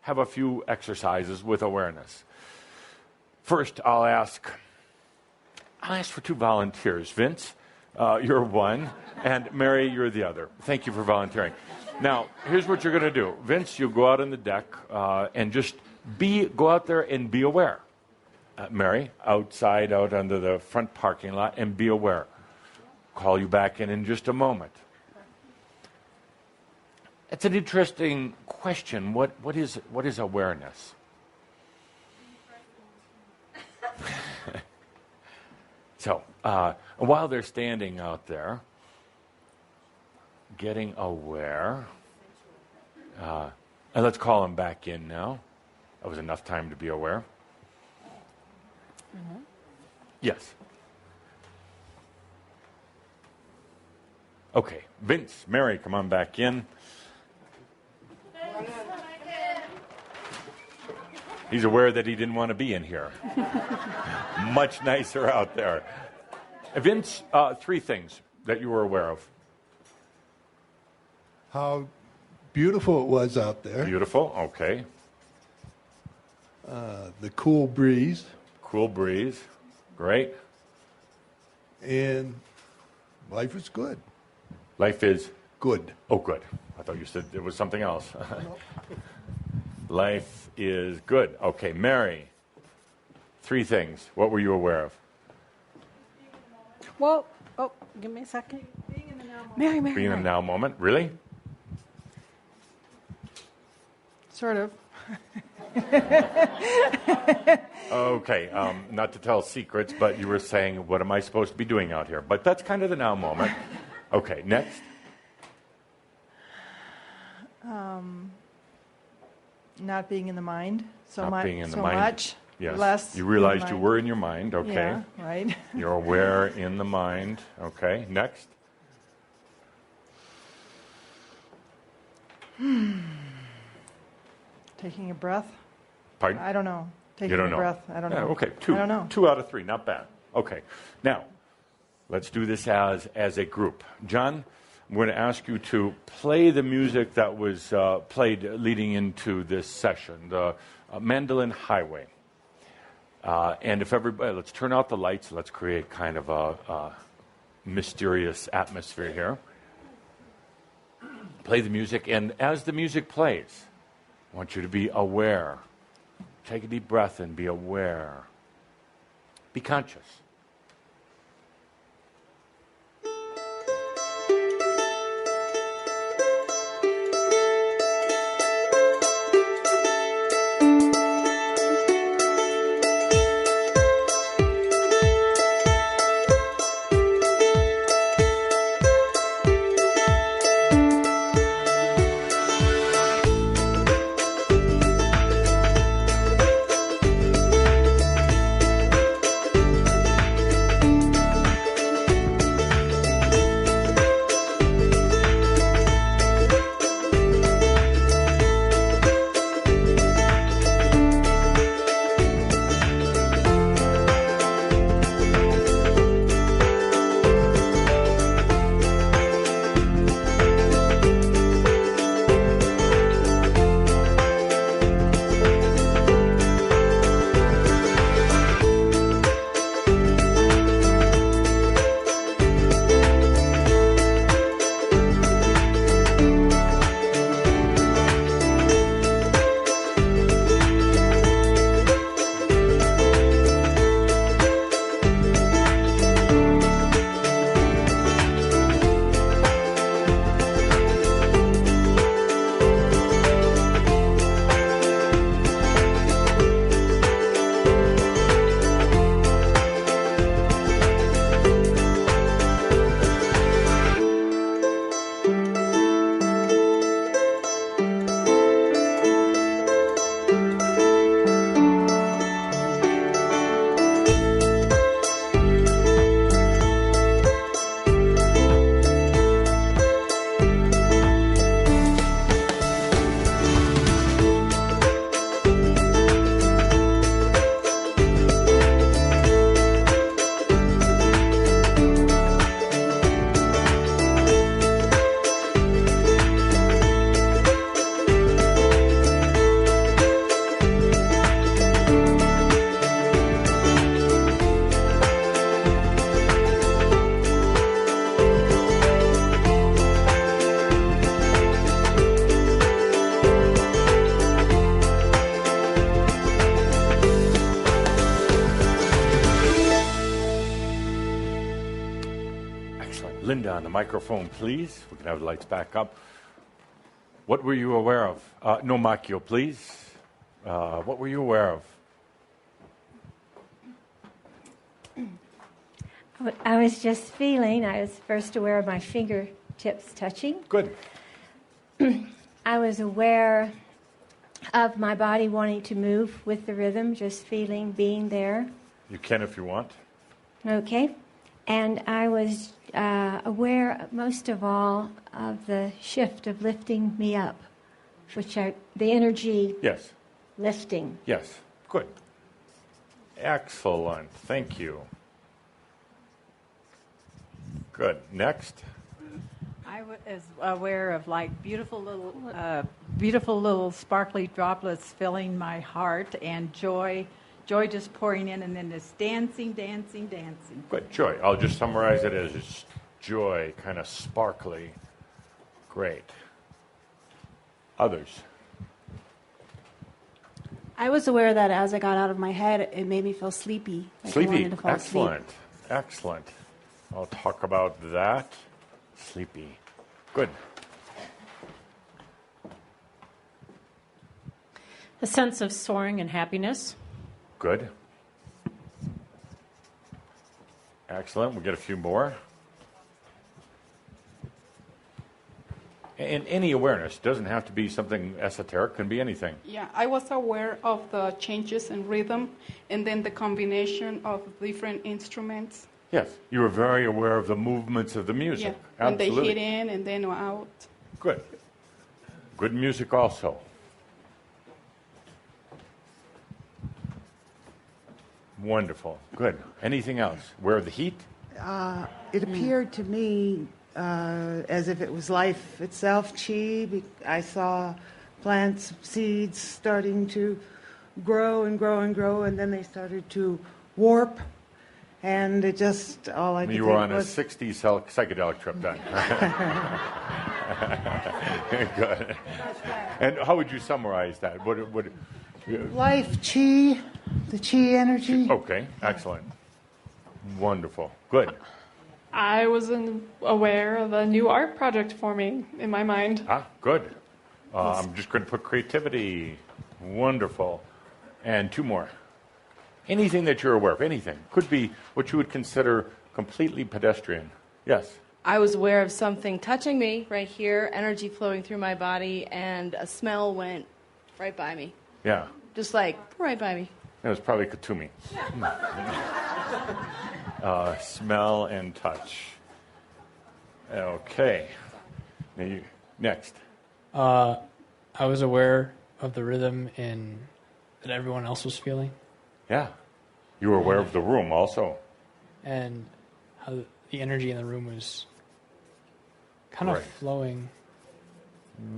have a few exercises with awareness. First, I'll ask for 2 volunteers. Vince, you're one, and Mary, you're the other. Thank you for volunteering. Now, here's what you're going to do. Vince, you'll go out on the deck and just go out there and be aware. Mary, out under the front parking lot, and be aware. Call you back in just a moment. It's an interesting question. What is awareness? So, while they're standing out there, getting aware, and let's call them back in now. That was enough time to be aware. Mm-hmm. Yes. Okay, Vince, Mary, come on back in. He's aware that he didn't want to be in here. Much nicer out there. Vince, 3 things that you were aware of. How beautiful it was out there. Beautiful, okay. The cool breeze. Cool breeze, great. And life is good. Life is? Good. Oh, good. I thought you said it was something else. Life is good. Okay, Mary, 3 things. What were you aware of? Well, give me a second. Being in the now moment. Mary. Being in the now moment. Really? Sort of. Okay, not to tell secrets, but you were saying, what am I supposed to be doing out here? But that's kind of the now moment. Okay, next. Not being in the mind so Not being in the so mind. much. Yes. Less. You realized in the you mind. were in your mind. Okay. Yeah, right. You're aware in the mind. Okay, next. Taking a breath. Pardon? I don't know. Taking You don't a know. breath. I don't Yeah, know. okay, I don't know. 2 out of 3, not bad. Okay, now, let's do this as a group. John, I'm going to ask you to play the music that was played leading into this session, the Mandolin Highway. And if everybody, let's turn out the lights, let's create kind of a mysterious atmosphere here. Play the music, and as the music plays, I want you to be aware. Take a deep breath and be aware. Be conscious. Linda on the microphone, please. We can have the lights back up. What were you aware of? No Macchio, please. What were you aware of? I was just feeling, I was first aware of my fingertips touching. Good. I was aware of my body wanting to move with the rhythm, just feeling, being there. You can if you want. Okay. And I was aware, most of all, of the shift of lifting me up, the energy Yes. lifting. Yes. Good. Excellent. Thank you. Good. Next. I was aware of like beautiful little sparkly droplets filling my heart, and joy just pouring in, and then this dancing. Good. Joy. I'll just summarize it as just joy, kind of sparkly. Great. Others. I was aware that as I got out of my head, it made me feel sleepy. Like I Sleepy. wanted to fall asleep. Excellent. Excellent. I'll talk about that. Sleepy. Good. A sense of soaring and happiness. Good. Excellent. We'll get a few more. And any awareness doesn't have to be something esoteric, can be anything. Yeah, I was aware of the changes in rhythm and then the combination of different instruments. Yes, you were very aware of the movements of the music. Yeah, when they Absolutely. hit in and then out. Good. Good music also. Wonderful. Good. Anything else? Aware of the heat? It appeared to me as if it was life itself, chi. I saw plants, seeds starting to grow and grow and grow, and then they started to warp. And it just, all I could You think were on was... a 60s psychedelic trip then. Good. And how would you summarize that? Life, chi, the chi energy. Okay, excellent. Wonderful. Good. I was aware of a new art project forming in my mind. Ah, good. I'm just going to put creativity. Wonderful. And two more. Anything that you're aware of, anything. Could be what you would consider completely pedestrian. Yes. I was aware of something touching me right here, energy flowing through my body, and a smell went right by me. Yeah. Just like right by me. It was probably Katumi. Smell and touch. Okay. Now next. I was aware of the rhythm that everyone else was feeling. Yeah. You were aware of the room also. And how the energy in the room was kind of flowing.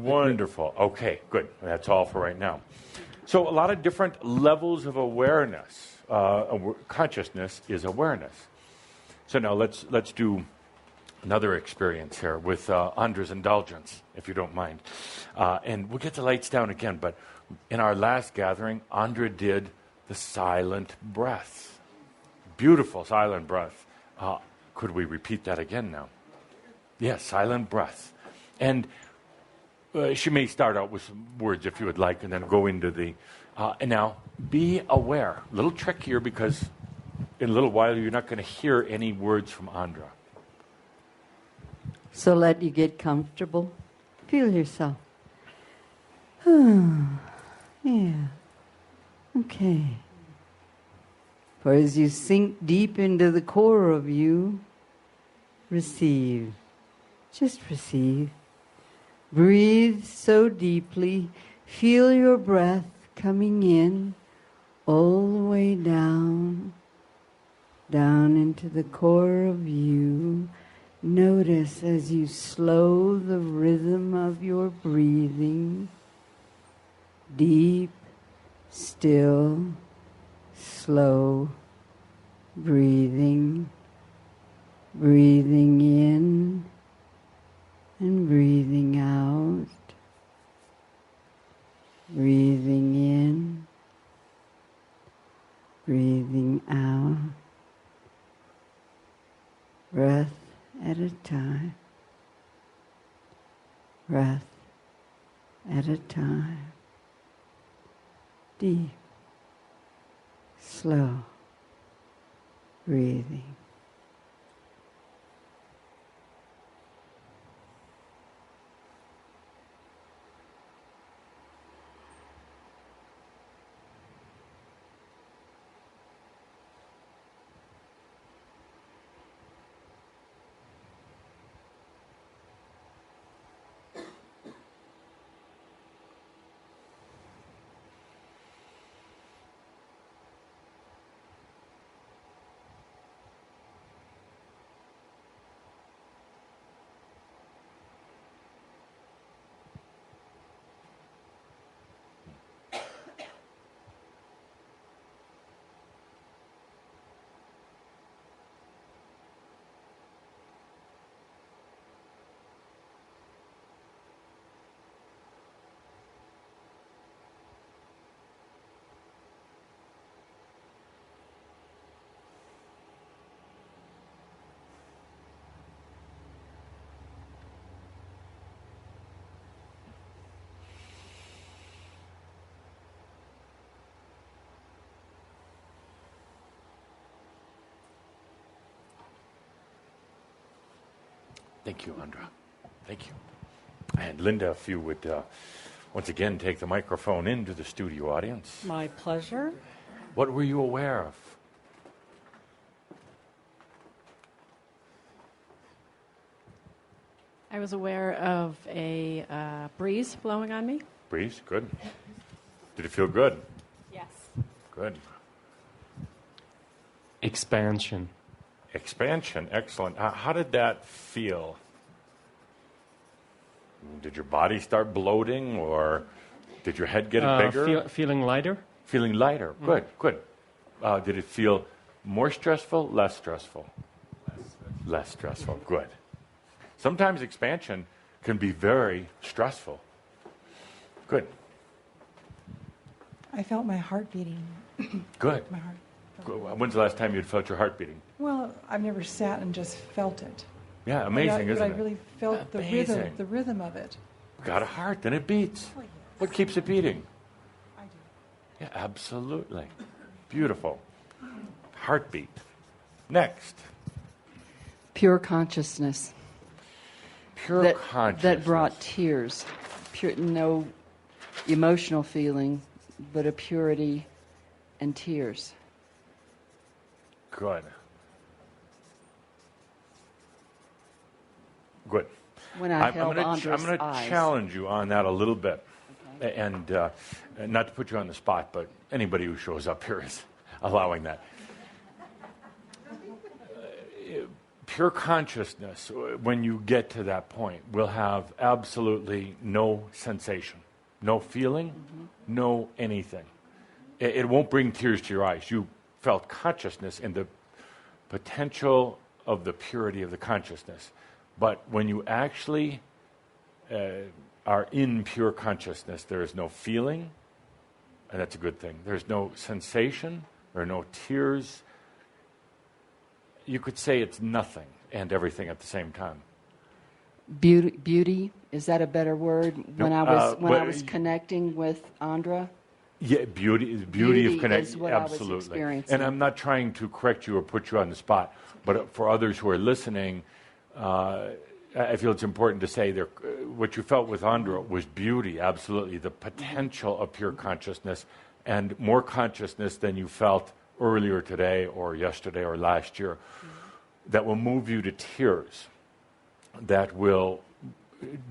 Wonderful. Okay, good. That's all for right now. So a lot of different levels of awareness. Consciousness is awareness. So now let's do another experience here with Andra's indulgence, if you don't mind. And we'll get the lights down again, but in our last gathering, Andra did the silent breath. Beautiful silent breath. Could we repeat that again now? Yes, silent breath. And she may start out with some words if you would like, and then go into the... and now, be aware. A little trick here, because in a little while you're not going to hear any words from Andra. So let you get comfortable. Feel yourself. Yeah. Okay. For as you sink deep into the core of you, receive. Just receive. Breathe so deeply. Feel your breath coming in all the way down into the core of you. Notice as you slow the rhythm of your breathing. Deep, still, slow breathing. Breathing in and breathing out. Breathing in, breathing out. Breath at a time. Breath at a time. Deep, slow breathing. Thank you, Andra. Thank you. And Linda, if you would once again take the microphone into the studio audience. My pleasure. What were you aware of? I was aware of a breeze blowing on me. Breeze, good. Did it feel good? Yes. Good. Expansion. Expansion, excellent. How did that feel? Did your body start bloating, or did your head get bigger? Feeling lighter. Feeling lighter, good, good. Did it feel more stressful, less stressful? Less stressful, good. Sometimes expansion can be very stressful. Good. I felt my heart beating. Good. My heart. When's the last time you'd felt your heart beating? Well, I've never sat and just felt it. Yeah, amazing, isn't it? But I really felt the rhythm of it. Got a heart, then it beats. Oh, yes. What keeps it beating? I do. Yeah, absolutely. Beautiful. Heartbeat. Next. Pure consciousness. Pure consciousness. That brought tears. No emotional feeling, but a purity and tears. Good. Good. When I held I'm Andra's going to eyes. challenge you on that a little bit. Okay. And not to put you on the spot, but anybody who shows up here is allowing that. Pure consciousness, when you get to that point, will have absolutely no sensation, no feeling, no anything. It won't bring tears to your eyes. You felt consciousness in the potential of the purity of the consciousness. But when you actually are in pure consciousness, there is no feeling, and that's a good thing. There's no sensation, there are no tears. You could say it's nothing and everything at the same time. Beauty, is that a better word? When No, I was connecting with Andra? Yeah, beauty of connecting. Is what I was Absolutely. experiencing. And I'm not trying to correct you or put you on the spot, but for others who are listening, I feel it's important to say what you felt with Andra was beauty, absolutely, the potential of pure consciousness, and more consciousness than you felt earlier today or yesterday or last year, that will move you to tears, that will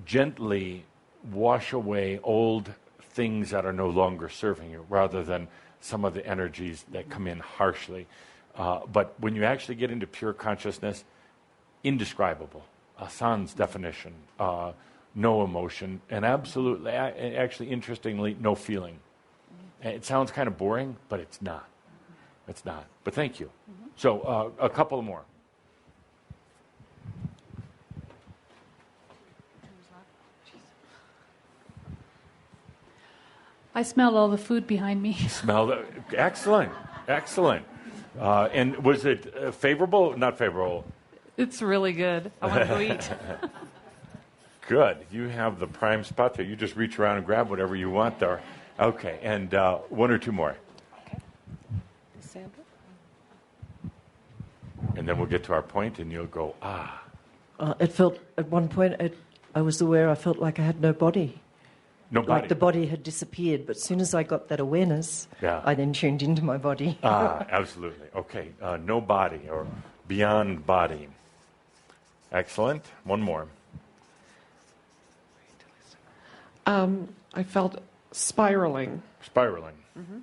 gently wash away old things that are no longer serving you, rather than some of the energies that come in harshly. But when you actually get into pure consciousness, indescribable. Sans definition, no emotion, and absolutely, actually, interestingly, no feeling. It sounds kind of boring, but it's not. It's not. But thank you. So a couple more. I smelled all the food behind me. Smelled it. Excellent. Excellent. And was it favorable? Not favorable. It's really good. I want to go eat. Good. You have the prime spot there. You just reach around and grab whatever you want there. Okay. And one or two more. Okay. Sandra? And then we'll get to our point, and you'll go, ah. It felt, at one point, I was aware I felt like I had no body. No body. Like the body had disappeared. But as soon as I got that awareness, I then tuned into my body. Absolutely. Okay. No body or beyond body. Excellent. One more. I felt spiraling. Spiraling. Mm-hmm.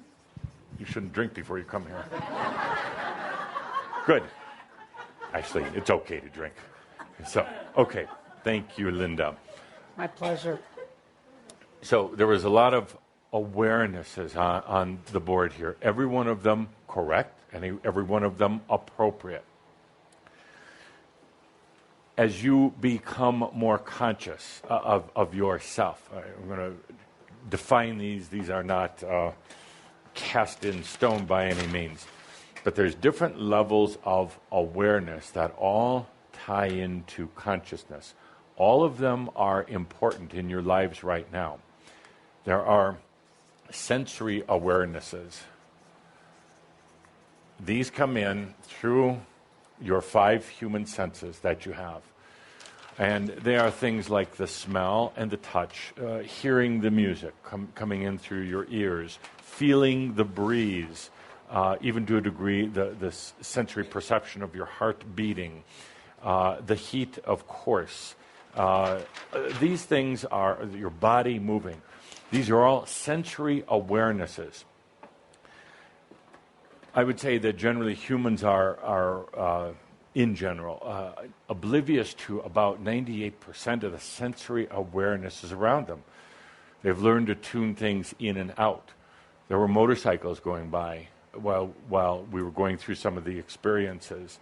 You shouldn't drink before you come here. Good. Actually, it's okay to drink. So, okay. Thank you, Linda. My pleasure. So there was a lot of awarenesses on the board here. Every one of them correct, and every one of them appropriate. As you become more conscious of yourself, I'm going to define these. These are not cast in stone by any means. But there's different levels of awareness that all tie into consciousness. All of them are important in your lives right now. There are sensory awarenesses. These come in through your 5 human senses that you have. And they are things like the smell and the touch, hearing the music coming in through your ears, feeling the breeze, even to a degree the sensory perception of your heart beating, the heat, of course. These things are your body moving. These are all sensory awarenesses. I would say that generally humans are in general, oblivious to about 98% of the sensory awarenesses around them. They've learned to tune things in and out. There were motorcycles going by while we were going through some of the experiences,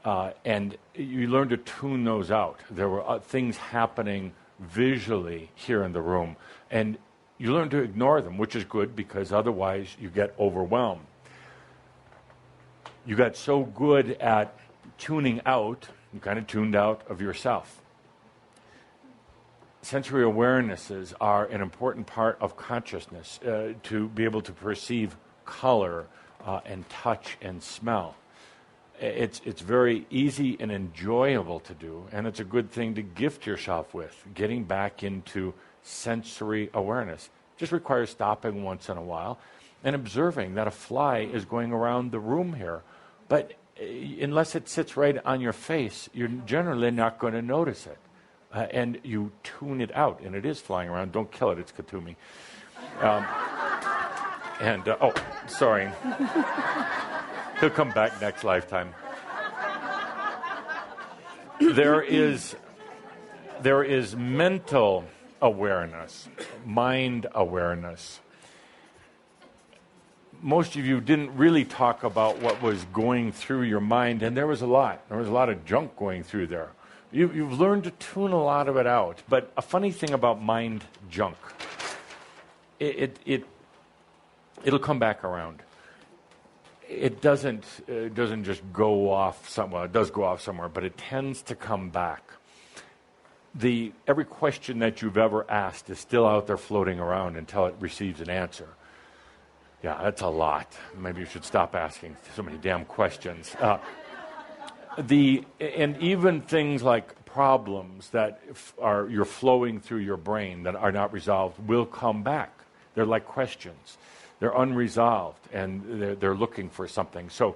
and you learn to tune those out. There were things happening visually here in the room, and you learn to ignore them, which is good because otherwise you get overwhelmed. You got so good at tuning out, you kind of tuned out of yourself. Sensory awarenesses are an important part of consciousness, to be able to perceive color and touch and smell. It's very easy and enjoyable to do, and it's a good thing to gift yourself with. Getting back into sensory awareness just requires stopping once in a while and observing that a fly is going around the room here. But unless it sits right on your face, you're generally not going to notice it. And you tune it out, and it is flying around. Don't kill it, it's Katumi. Oh, sorry. He'll come back next lifetime. There is mental awareness, mind awareness. Most of you didn't really talk about what was going through your mind, and there was a lot. There was a lot of junk going through there. You've learned to tune a lot of it out. But a funny thing about mind junk, it'll come back around. It doesn't just go off somewhere. It does go off somewhere, but it tends to come back. Every question that you've ever asked is still out there floating around until it receives an answer. Yeah, that's a lot. Maybe you should stop asking so many damn questions. And even things like problems that you're flowing through your brain that are not resolved will come back. They're like questions. They're unresolved, and they're looking for something. So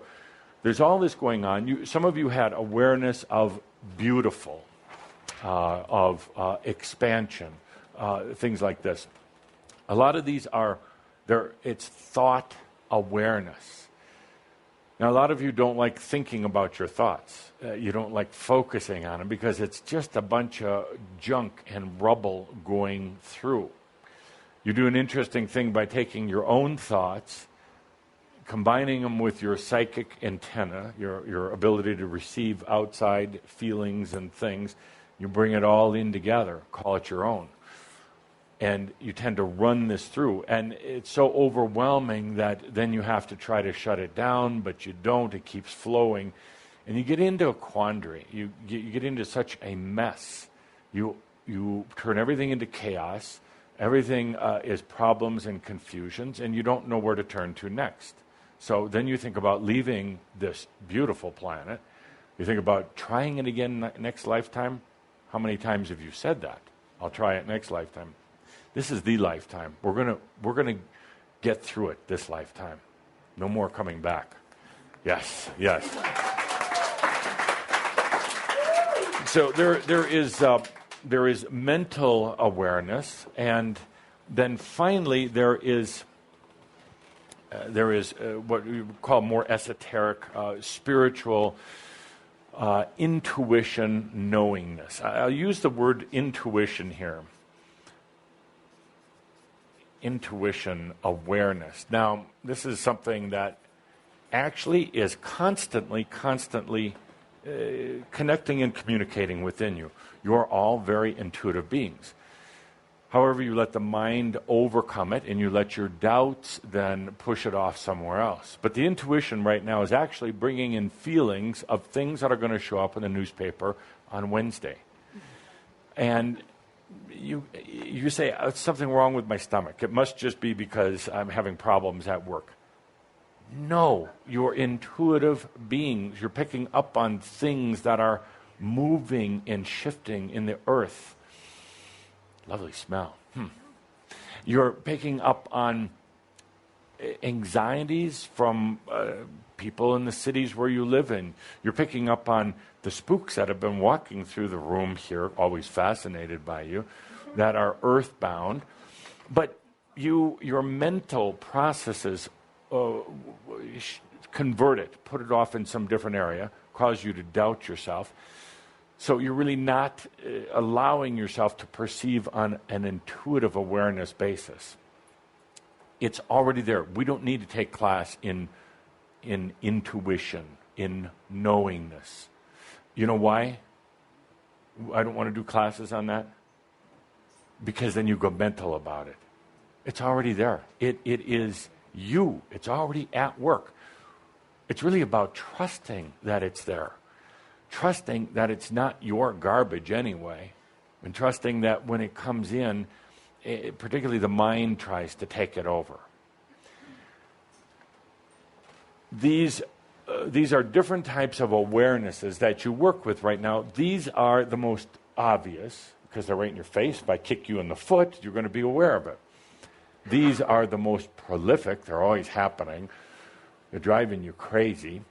there's all this going on. Some of you had awareness of beautiful, of expansion, things like this. A lot of these it's thought awareness. Now, a lot of you don't like thinking about your thoughts. You don't like focusing on them because it's just a bunch of junk and rubble going through. You do an interesting thing by taking your own thoughts, combining them with your psychic antenna, your ability to receive outside feelings and things. You bring it all in together, call it your own. And you tend to run this through. And it's so overwhelming that then you have to try to shut it down, but you don't. It keeps flowing. And you get into a quandary. You get into such a mess. You turn everything into chaos. Everything is problems and confusions, and you don't know where to turn to next. So then you think about leaving this beautiful planet. You think about trying it again next lifetime. How many times have you said that? I'll try it next lifetime. This is the lifetime. We're gonna get through it this lifetime. No more coming back. Yes. So there is mental awareness, and then finally there is what we call more esoteric, spiritual intuition, knowingness. I'll use the word intuition here. Intuition, awareness. Now, this is something that actually is constantly connecting and communicating within you. You're all very intuitive beings. However, you let the mind overcome it and you let your doubts then push it off somewhere else. But the intuition right now is actually bringing in feelings of things that are going to show up in the newspaper on Wednesday. And you say, "There's something wrong with my stomach. It must just be because I'm having problems at work." No, you're intuitive beings. You're picking up on things that are moving and shifting in the earth. Lovely smell. You're picking up on anxieties from people in the cities where you live in. You're picking up on the spooks that have been walking through the room here, always fascinated by you, that are earthbound. But your mental processes convert it, put it off in some different area, cause you to doubt yourself. So you're really not allowing yourself to perceive on an intuitive awareness basis. It's already there. We don't need to take class in intuition, in knowingness. You know why I don't want to do classes on that? Because then you go mental about it. It's already there. It is you. It's already at work. It's really about trusting that it's there. Trusting that it's not your garbage anyway. And trusting that when it comes in, particularly the mind tries to take it over. These are different types of awarenesses that you work with right now. These are the most obvious, because they're right in your face. If I kick you in the foot, you're going to be aware of it. These are the most prolific. They're always happening. They're driving you crazy.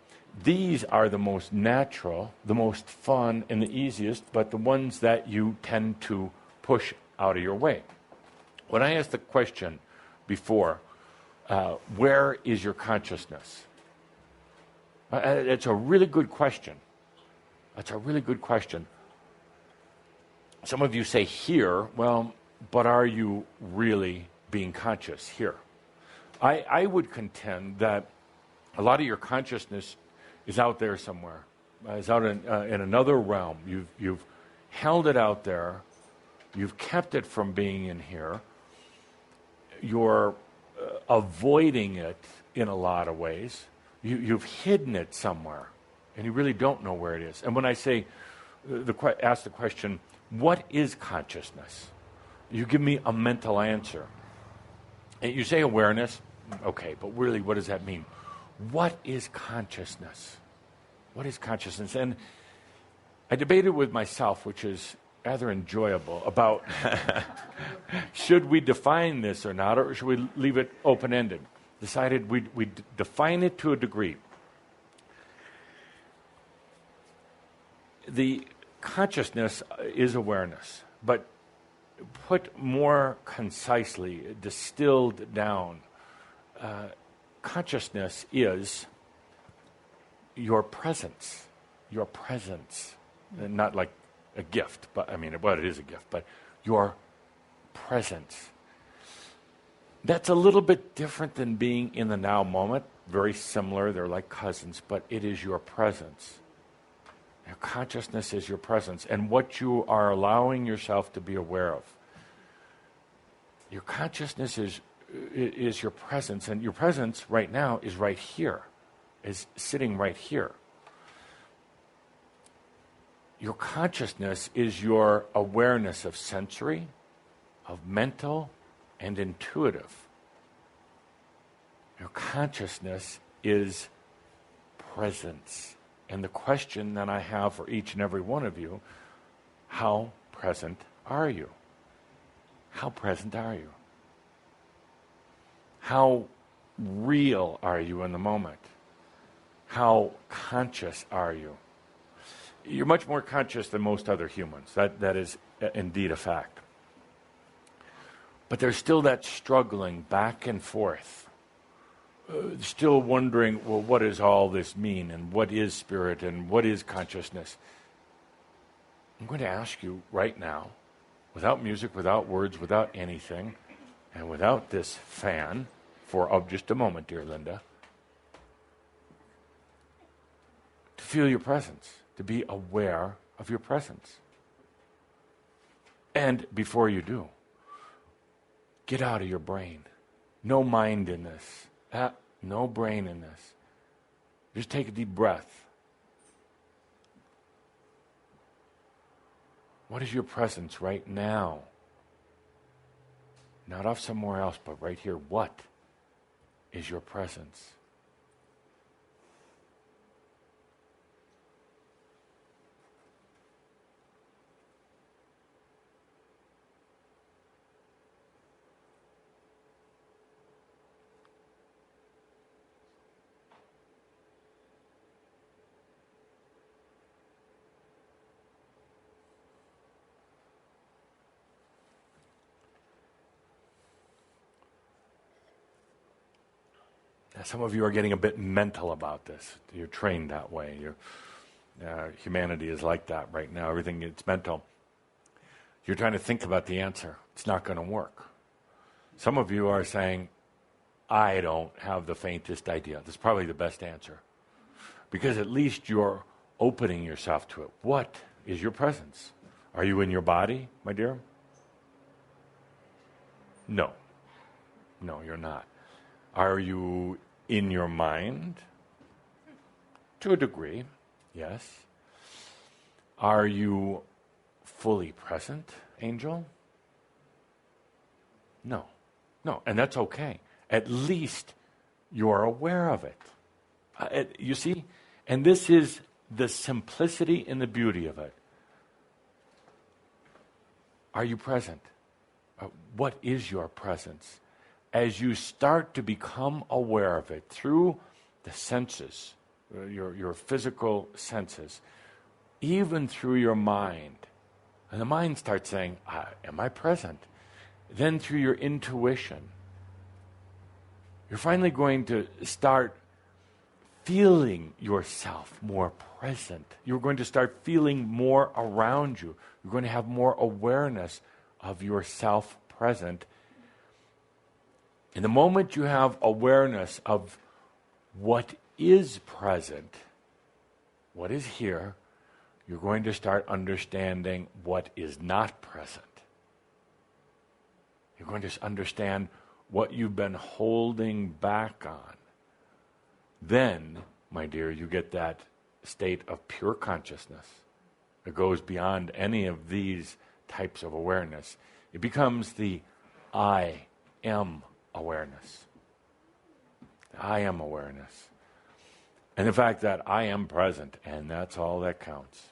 These are the most natural, the most fun, and the easiest, but the ones that you tend to push out of your way. When I asked the question before, where is your consciousness? It's a really good question. That's a really good question. Some of you say here, well, but are you really being conscious here? I would contend that a lot of your consciousness is out there somewhere. Is out in another realm. You've held it out there. You've kept it from being in here. You're avoiding it in a lot of ways. You've hidden it somewhere, and you really don't know where it is. And when I say, ask the question, what is consciousness? You give me a mental answer. And you say awareness, okay, but really, what does that mean? What is consciousness? What is consciousness? And I debated with myself, which is rather enjoyable, about should we define this or not, or should we leave it open-ended? Decided we'd define it to a degree. The consciousness is awareness, but put more concisely, distilled down, consciousness is your presence. Your presence. And not like a gift, but I mean, well, it is a gift, but your presence. That's a little bit different than being in the now moment. Very similar, they're like cousins, but it is your presence. Your consciousness is your presence, and what you are allowing yourself to be aware of. Your consciousness is your presence, and your presence right now is right here, is sitting right here. Your consciousness is your awareness of sensory, of mental, and intuitive. Your consciousness is presence. And the question that I have for each and every one of you, how present are you? How present are you? How real are you in the moment? How conscious are you? You're much more conscious than most other humans. That is indeed a fact. But there's still that struggling back and forth. Still wondering, well, what does all this mean? And what is spirit? And what is consciousness? I'm going to ask you right now, without music, without words, without anything, and without this fan, for just a moment, dear Linda, to feel your presence, to be aware of your presence. And before you do, get out of your brain. No mind in this. No brain in this. Just take a deep breath. What is your presence right now? Not off somewhere else, but right here. What is your presence? Some of you are getting a bit mental about this. You're trained that way. Humanity is like that right now. Everything is mental. You're trying to think about the answer. It's not going to work. Some of you are saying, I don't have the faintest idea. That's probably the best answer. Because at least you're opening yourself to it. What is your presence? Are you in your body, my dear? No. No, you're not. Are you in your mind? To a degree, yes. Are you fully present, Angel? No. No, and that's okay. At least you're aware of it. You see? And this is the simplicity and the beauty of it. Are you present? What is your presence? As you start to become aware of it through the senses, your physical senses, even through your mind, and the mind starts saying, am I present? Then through your intuition, you're finally going to start feeling yourself more present. You're going to start feeling more around you. You're going to have more awareness of yourself present. And the moment you have awareness of what is present, what is here, you're going to start understanding what is not present. You're going to understand what you've been holding back on. Then, my dear, you get that state of pure consciousness that goes beyond any of these types of awareness. It becomes the I am awareness. The I am awareness. And the fact that I am present, and that's all that counts.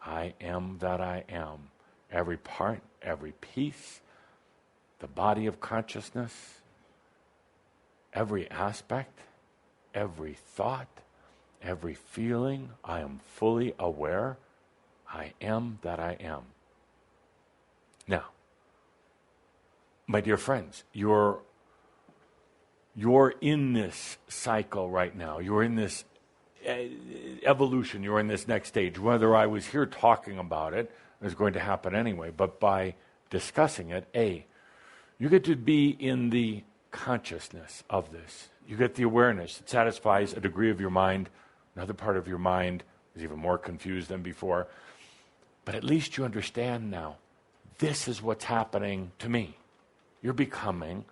I am that I am. Every part, every piece, the body of consciousness, every aspect, every thought, every feeling, I am fully aware. I am that I am. Now, my dear friends, you're in this cycle right now. You're in this evolution. You're in this next stage. Whether I was here talking about it, it's going to happen anyway. But by discussing it, you get to be in the consciousness of this. You get the awareness. It satisfies a degree of your mind. Another part of your mind is even more confused than before. But at least you understand now, this is what's happening to me. You're becoming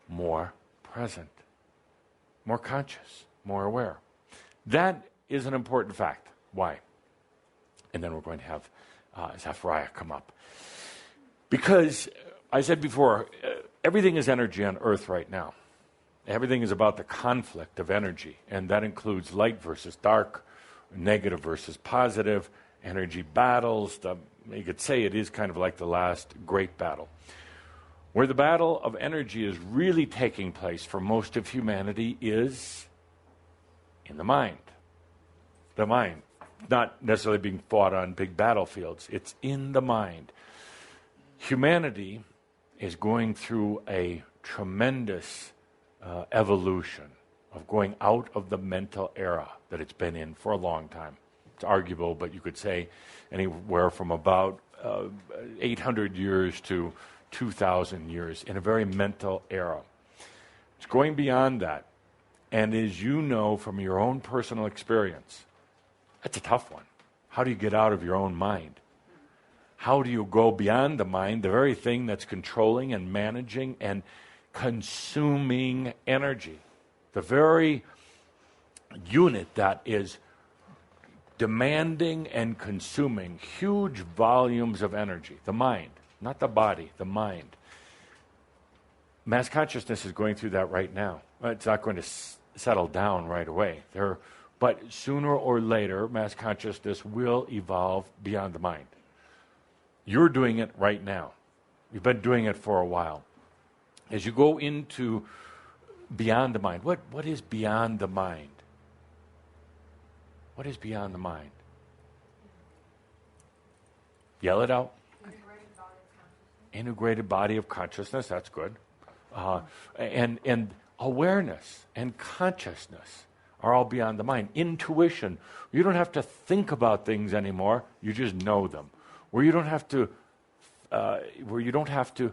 more present, more conscious, more aware. That is an important fact. Why? And then we're going to have Zachariah come up. Because, I said before, everything is energy on Earth right now. Everything is about the conflict of energy, and that includes light versus dark, negative versus positive, energy battles. You could say it is kind of like the last great battle. Where the battle of energy is really taking place for most of humanity is in the mind. The mind. Not necessarily being fought on big battlefields. It's in the mind. Humanity is going through a tremendous evolution of going out of the mental era that it's been in for a long time. It's arguable, but you could say anywhere from about 800 years to 2,000 years in a very mental era. It's going beyond that. And as you know from your own personal experience, that's a tough one. How do you get out of your own mind? How do you go beyond the mind, the very thing that's controlling and managing and consuming energy? The very unit that is demanding and consuming huge volumes of energy. The mind, not the body, the mind. Mass consciousness is going through that right now. It's not going to settle down right away. But sooner or later, mass consciousness will evolve beyond the mind. You're doing it right now. You've been doing it for a while. As you go into beyond the mind, what is beyond the mind? What is beyond the mind? Yell it out. Integrated body of consciousness, that's good. And Awareness and consciousness are all beyond the mind. Intuition, you don't have to think about things anymore, you just know them. Where you don't have to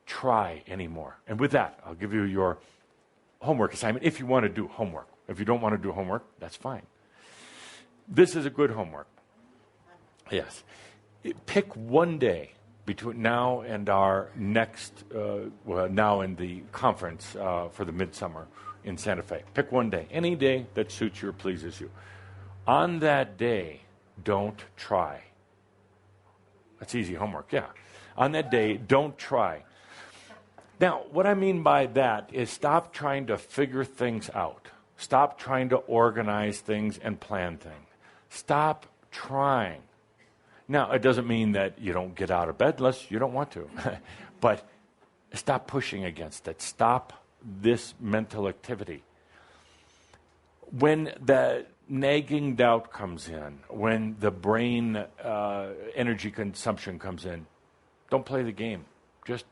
try anymore. And with that, I'll give you your homework assignment if you want to do homework. If you don't want to do homework, that's fine. This is a good homework. Yes. Pick one day between now and our next, now in the conference for the midsummer in Santa Fe. Pick one day, any day that suits you or pleases you. On that day, don't try. That's easy homework, yeah. On that day, don't try. Now, what I mean by that is stop trying to figure things out. Stop trying to organize things and plan things. Stop trying. Now, it doesn't mean that you don't get out of bed unless you don't want to. But stop pushing against it. Stop this mental activity. When the nagging doubt comes in, when the brain energy consumption comes in, don't play the game. Just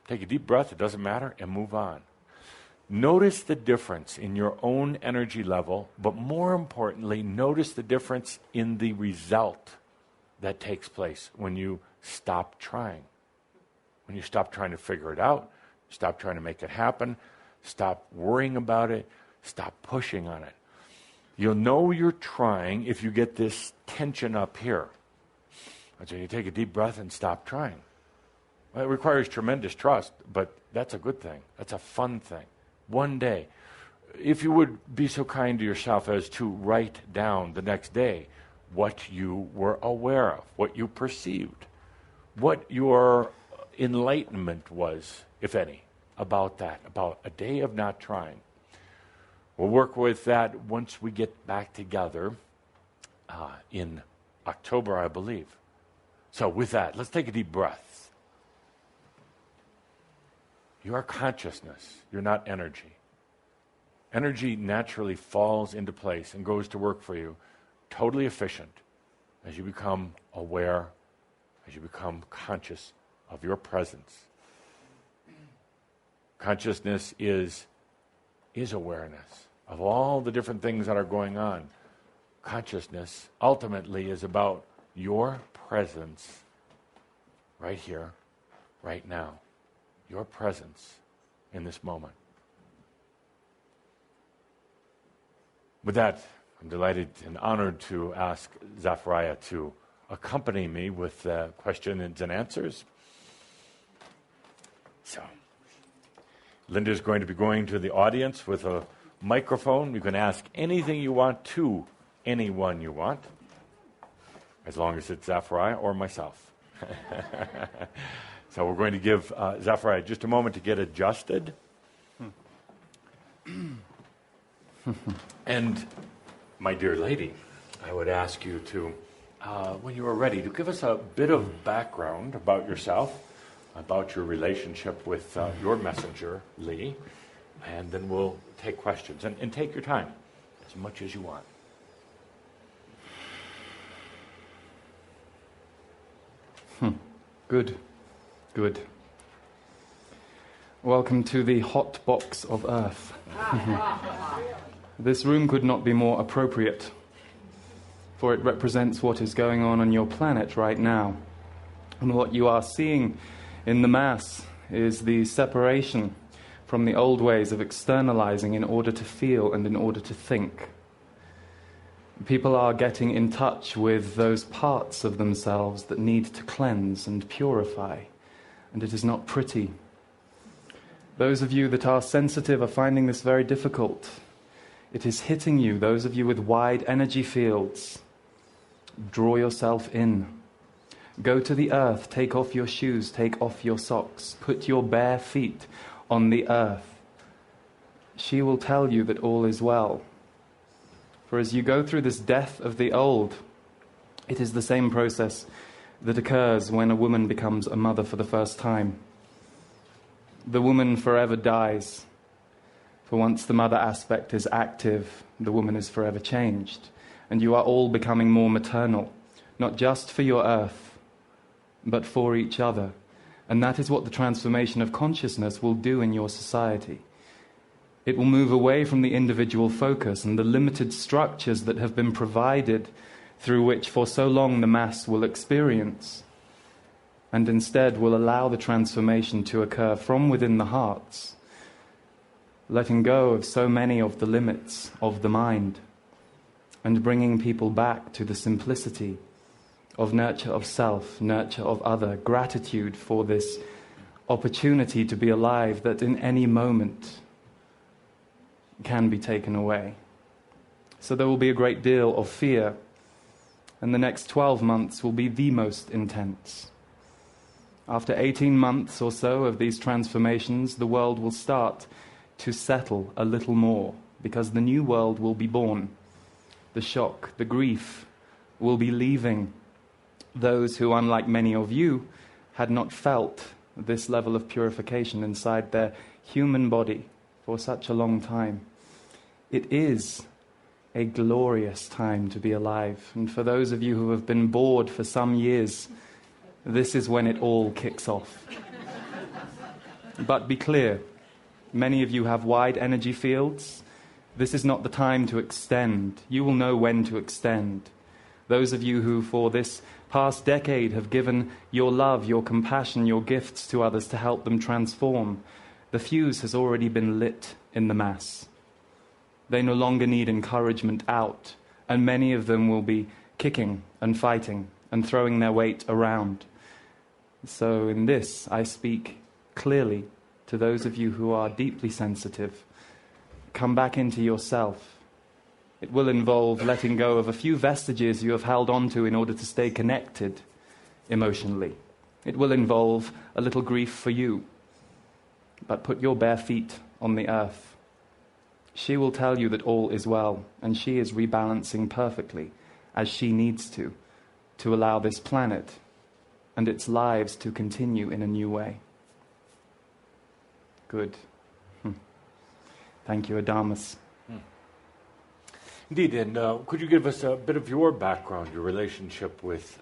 take a deep breath, it doesn't matter, and move on. Notice the difference in your own energy level, but more importantly, notice the difference in the result that takes place when you stop trying. When you stop trying to figure it out, stop trying to make it happen, stop worrying about it, stop pushing on it. You'll know you're trying if you get this tension up here. So you take a deep breath and stop trying. Well, it requires tremendous trust, but that's a good thing. That's a fun thing. One day. If you would be so kind to yourself as to write down the next day what you were aware of, what you perceived, what your enlightenment was, if any, about that, about a day of not trying. We'll work with that once we get back together in October, I believe. So with that, let's take a deep breath. You are consciousness. You're not energy. Energy naturally falls into place and goes to work for you, totally efficient, as you become aware, as you become conscious of your presence. Consciousness is awareness of all the different things that are going on. Consciousness ultimately is about your presence right here, right now. Your presence in this moment. With that, I'm delighted and honored to ask Zachariah to accompany me with questions and answers. So, Linda's going to be going to the audience with a microphone. You can ask anything you want to anyone you want, as long as it's Zachariah or myself. So we're going to give Zachariah just a moment to get adjusted. And my dear lady, I would ask you to, when you are ready, to give us a bit of background about yourself, about your relationship with your messenger, Lee, and then we'll take questions. And take your time, as much as you want. Good. Welcome to the hot box of Earth. This room could not be more appropriate, for it represents what is going on your planet right now. And what you are seeing in the mass is the separation from the old ways of externalizing in order to feel and in order to think. People are getting in touch with those parts of themselves that need to cleanse and purify, and it is not pretty. Those of you that are sensitive are finding this very difficult. It is hitting you. Those of you with wide energy fields, draw yourself in. Go to the earth, take off your shoes, take off your socks, put your bare feet on the earth. She will tell you that all is well. For as you go through this death of the old, it is the same process that occurs when a woman becomes a mother for the first time. The woman forever dies. For once the mother aspect is active, the woman is forever changed. And you are all becoming more maternal, not just for your earth, but for each other. And that is what the transformation of consciousness will do in your society. It will move away from the individual focus and the limited structures that have been provided through which for so long the mass will experience, and instead will allow the transformation to occur from within the hearts, letting go of so many of the limits of the mind, and bringing people back to the simplicity of nurture of self, nurture of other, gratitude for this opportunity to be alive that in any moment can be taken away. So there will be a great deal of fear, and the next 12 months will be the most intense. After 18 months or so of these transformations, the world will start to settle a little more, because the new world will be born. The shock, the grief will be leaving those who, unlike many of you, had not felt this level of purification inside their human body for such a long time. It is a glorious time to be alive. And for those of you who have been bored for some years, this is when it all kicks off. But be clear, many of you have wide energy fields. This is not the time to extend. You will know when to extend. Those of you who for this past decade have given your love, your compassion, your gifts to others to help them transform, the fuse has already been lit in the mass. They no longer need encouragement out, and many of them will be kicking and fighting and throwing their weight around. So in this, I speak clearly to those of you who are deeply sensitive. Come back into yourself. It will involve letting go of a few vestiges you have held on to in order to stay connected emotionally. It will involve a little grief for you. But put your bare feet on the earth. She will tell you that all is well, and she is rebalancing perfectly, as she needs to allow this planet and its lives to continue in a new way. Good. Thank you, Adamus. Indeed, and could you give us a bit of your background, your relationship with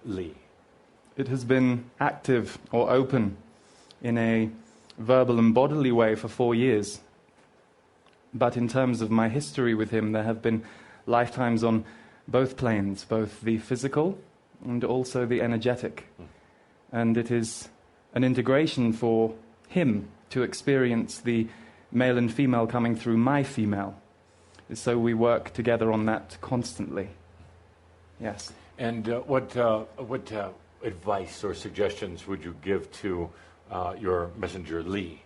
Lee? It has been active or open in a verbal and bodily way for 4 years. But in terms of my history with him, there have been lifetimes on both planes, both the physical and also the energetic. And it is an integration for him to experience the male and female coming through my female. So we work together on that constantly. Yes. And what advice or suggestions would you give to your messenger Lee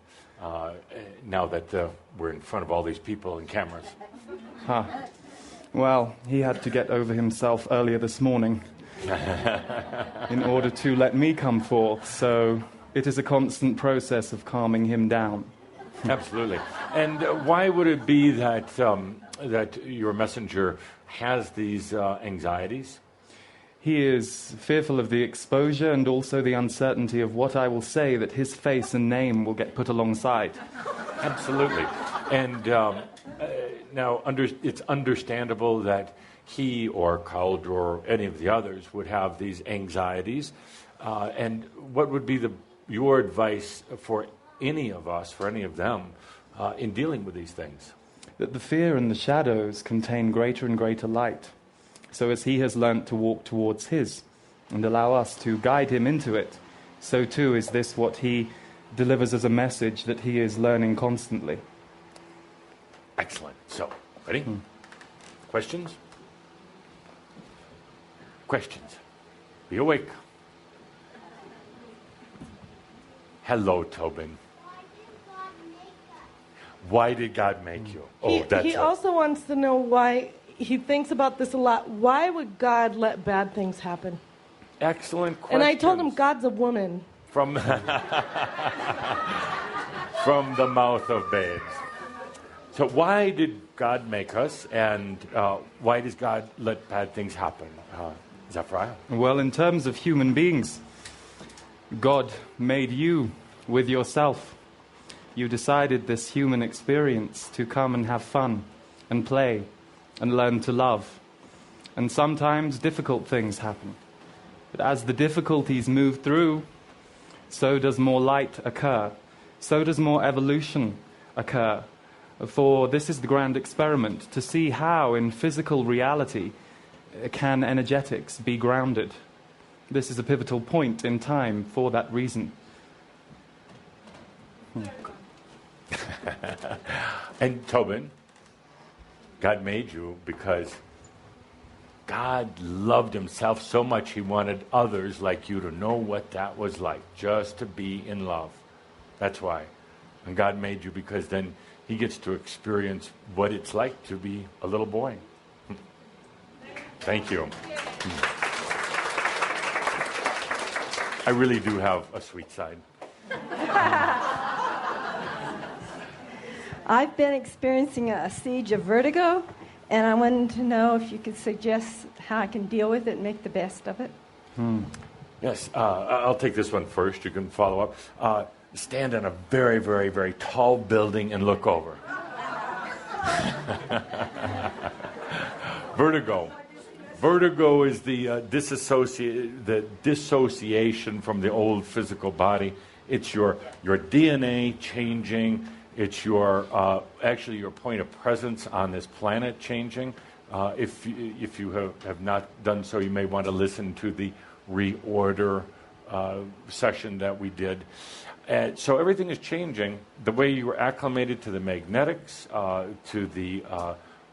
now that we're in front of all these people and cameras? Well, he had to get over himself earlier this morning in order to let me come forth. So it is a constant process of calming him down. Absolutely. And why would it be that that your messenger has these anxieties? He is fearful of the exposure and also the uncertainty of what I will say, that his face and name will get put alongside. Absolutely. And now it's understandable that he or Kald or any of the others would have these anxieties. And what would be your advice for any of us, for any of them, in dealing with these things? That the fear and the shadows contain greater and greater light. So as he has learnt to walk towards his and allow us to guide him into it, so too is this what he delivers as a message that he is learning constantly. Excellent. So, ready? Questions? Questions. Be awake. Hello, Tobin. Why did God make you? He also wants to know why. He thinks about this a lot. Why would God let bad things happen? Excellent question. And I told him God's a woman. From the mouth of babes. So why did God make us, and why does God let bad things happen? Zephyriah? Well, in terms of human beings, God made you with yourself. You decided this human experience to come and have fun and play and learn to love. And sometimes difficult things happen. But as the difficulties move through, so does more light occur. So does more evolution occur. For this is the grand experiment, to see how in physical reality can energetics be grounded. This is a pivotal point in time for that reason. And Tobin, God made you because God loved himself so much he wanted others like you to know what that was like, just to be in love. That's why. And God made you because then he gets to experience what it's like to be a little boy. Thank you. I really do have a sweet side. I've been experiencing a siege of vertigo, and I wanted to know if you could suggest how I can deal with it and make the best of it. Yes, I'll take this one first. You can follow up. Stand on a very, very, very tall building and look over. Vertigo. Vertigo is the dissociation from the old physical body. It's your DNA changing. It's your actually your point of presence on this planet changing. If you have not done so, you may want to listen to the reorder session that we did. So everything is changing. The way you were acclimated to the magnetics, to the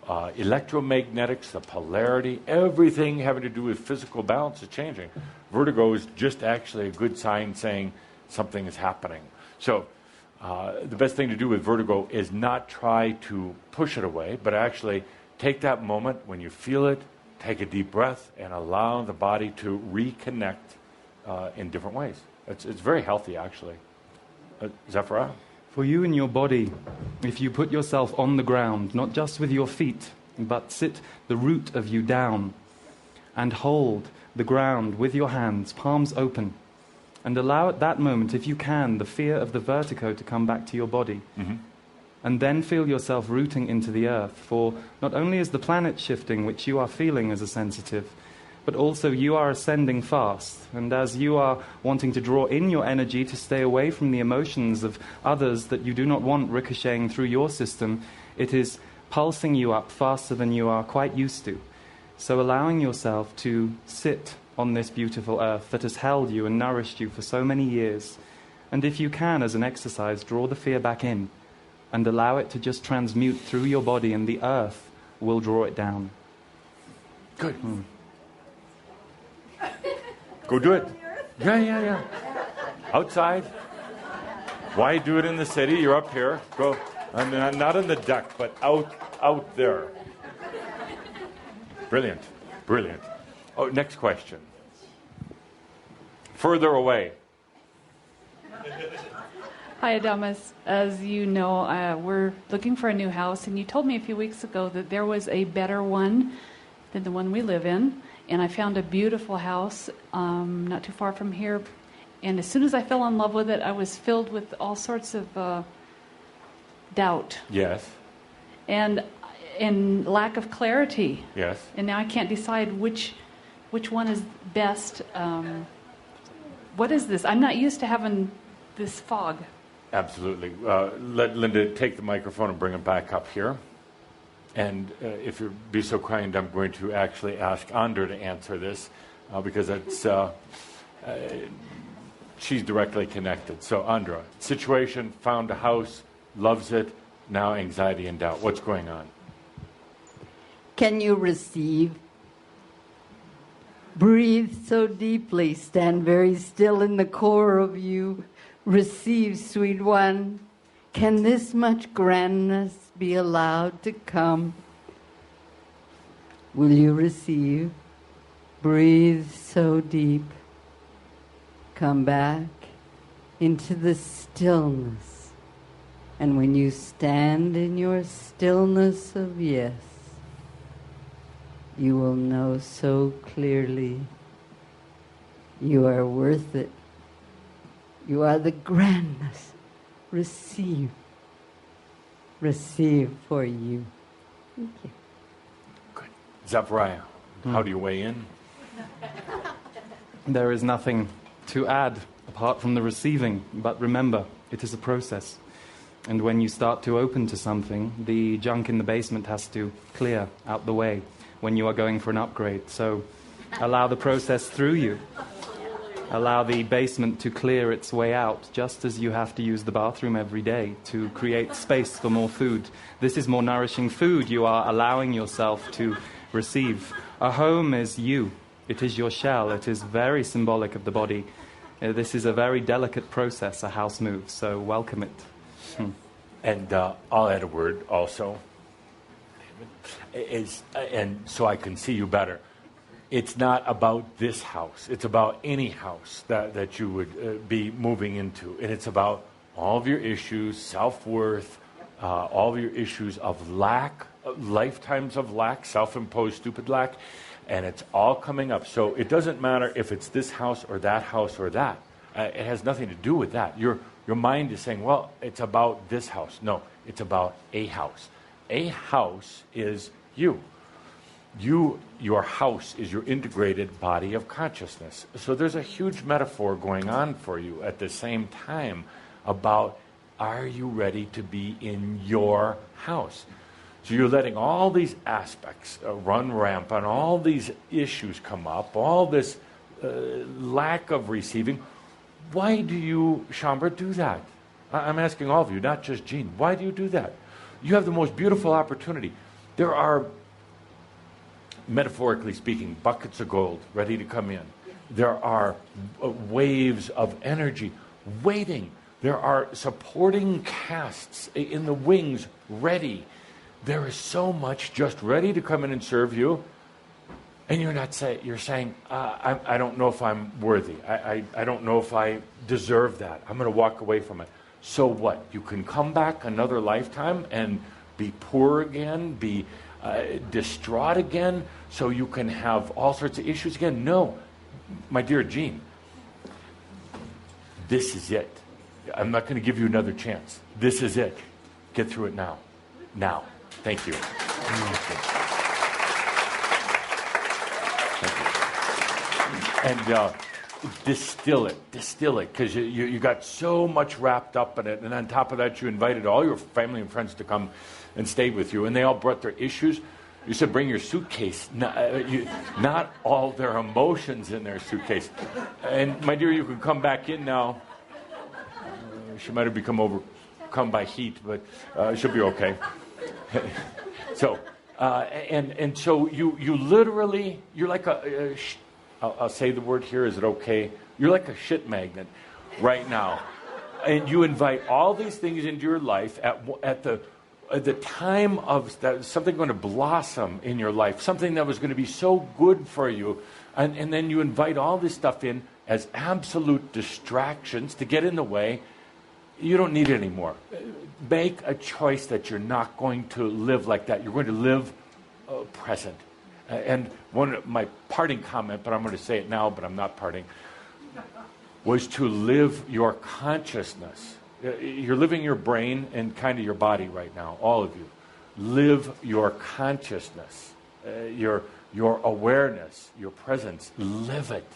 electromagnetics, the polarity, everything having to do with physical balance is changing. Vertigo is just actually a good sign saying something is happening. So the best thing to do with vertigo is not try to push it away, but actually take that moment when you feel it, take a deep breath, and allow the body to reconnect in different ways. It's very healthy, actually. Zephyra? For you and your body, if you put yourself on the ground, not just with your feet, but sit the root of you down and hold the ground with your hands, palms open, and allow at that moment, if you can, the fear of the vertigo to come back to your body. Mm-hmm. And then feel yourself rooting into the earth, for not only is the planet shifting, which you are feeling as a sensitive, but also you are ascending fast. And as you are wanting to draw in your energy to stay away from the emotions of others that you do not want ricocheting through your system, it is pulsing you up faster than you are quite used to. So allowing yourself to sit on this beautiful earth that has held you and nourished you for so many years. And if you can, as an exercise, draw the fear back in and allow it to just transmute through your body, and the earth will draw it down. Good. Go do it. Yeah. Outside. Why do it in the city? You're up here. Go. Not in the deck, but out there. Brilliant. Oh, next question. Further away. Hi, Adamus. As you know, we're looking for a new house, and you told me a few weeks ago that there was a better one than the one we live in. And I found a beautiful house not too far from here. And as soon as I fell in love with it, I was filled with all sorts of doubt. Yes. And lack of clarity. Yes. And now I can't decide which one is best. What is this? I'm not used to having this fog. Absolutely. Let Linda take the microphone and bring it back up here. And if you'd be so kind, I'm going to actually ask Andra to answer this because it's she's directly connected. So Andra, situation, found a house, loves it, now anxiety and doubt. What's going on? Can you receive? Breathe so deeply, stand very still in the core of you. Receive, sweet one. Can this much grandness be allowed to come? Will you receive? Breathe so deep. Come back into the stillness. And when you stand in your stillness of yes, you will know so clearly you are worth it. You are the grandness. Receive. Receive for you. Thank you. Good. Zachariah, how do you weigh in? There is nothing to add apart from the receiving, but remember, it is a process. And when you start to open to something, the junk in the basement has to clear out the way when you are going for an upgrade. So allow the process through you. Allow the basement to clear its way out, just as you have to use the bathroom every day to create space for more food. This is more nourishing food you are allowing yourself to receive. A home is you. It is your shell. It is very symbolic of the body. This is a very delicate process, a house move, so welcome it. And I'll add a word also, and so I can see you better. It's not about this house. It's about any house that you would be moving into. And it's about all of your issues, self-worth, all of your issues of lack, lifetimes of lack, self-imposed stupid lack, and it's all coming up. So it doesn't matter if it's this house or that house or that. It has nothing to do with that. Your mind is saying, well, it's about this house. No, it's about a house. A house is you. Your house is your integrated body of consciousness. So there's a huge metaphor going on for you at the same time about, are you ready to be in your house? So you're letting all these aspects run rampant, all these issues come up, all this lack of receiving. Why do you, Shambra, do that? I'm asking all of you, not just Jean. Why do you do that? You have the most beautiful opportunity. There are, metaphorically speaking, buckets of gold ready to come in. There are waves of energy waiting. There are supporting casts in the wings ready. There is so much just ready to come in and serve you. And you're saying, I don't know if I'm worthy. I don't know if I deserve that. I'm going to walk away from it. So what? You can come back another lifetime and be poor again, be distraught again, so you can have all sorts of issues again? No. My dear Jean, this is it. I'm not going to give you another chance. This is it. Get through it now. Now. Thank you. And distill it, because you got so much wrapped up in it, and on top of that, you invited all your family and friends to come and stay with you, and they all brought their issues. You said bring your suitcase, not all their emotions in their suitcase. And my dear, you can come back in now. She might have become overcome by heat, but she'll be okay. So, and so you literally, you're like I'll say the word here, is it okay? You're like a shit magnet right now. And you invite all these things into your life at the time of something going to blossom in your life, something that was going to be so good for you. And then you invite all this stuff in as absolute distractions to get in the way. You don't need it anymore. Make a choice that you're not going to live like that. You're going to live present. And one of my parting comment, but I'm going to say it now, but I'm not parting, was to live your consciousness. You're living your brain and kind of your body right now, all of you. Live your consciousness, your awareness, your presence. Live it.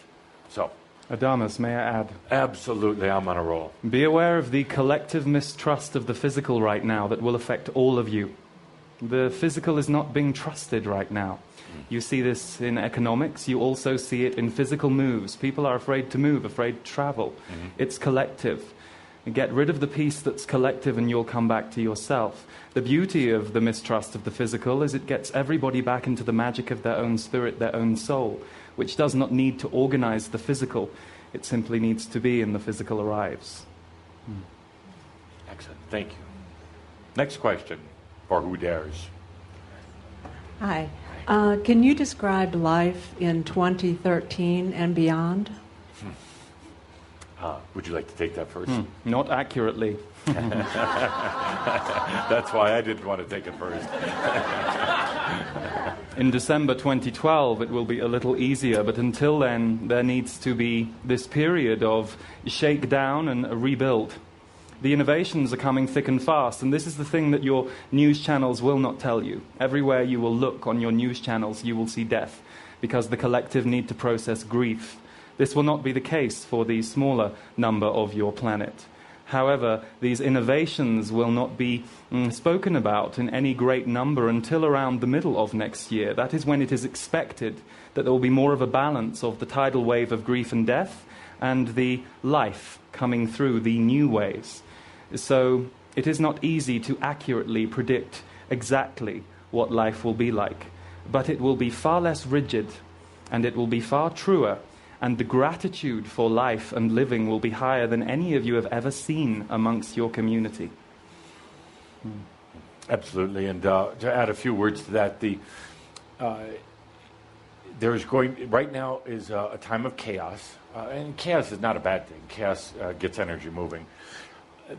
So, Adamus, may I add? Absolutely, I'm on a roll. Be aware of the collective mistrust of the physical right now that will affect all of you. The physical is not being trusted right now. You see this in economics. You also see it in physical moves. People are afraid to move, afraid to travel. Mm-hmm. It's collective. Get rid of the piece that's collective and you'll come back to yourself. The beauty of the mistrust of the physical is it gets everybody back into the magic of their own spirit, their own soul, which does not need to organize the physical. It simply needs to be, and the physical arrives. Excellent. Thank you. Next question, for who dares. Hi. Can you describe life in 2013 and beyond? Would you like to take that first? Not accurately. That's why I didn't want to take it first. In December 2012, it will be a little easier, but until then, there needs to be this period of shakedown and a rebuild. The innovations are coming thick and fast, and this is the thing that your news channels will not tell you. Everywhere you will look on your news channels, you will see death, because the collective need to process grief. This will not be the case for the smaller number of your planet. However, these innovations will not be spoken about in any great number until around the middle of next year. That is when it is expected that there will be more of a balance of the tidal wave of grief and death and the life coming through the new waves. So it is not easy to accurately predict exactly what life will be like, but it will be far less rigid and it will be far truer, and the gratitude for life and living will be higher than any of you have ever seen amongst your community. Absolutely, and to add a few words to that, right now is a time of chaos, and chaos is not a bad thing. Chaos gets energy moving.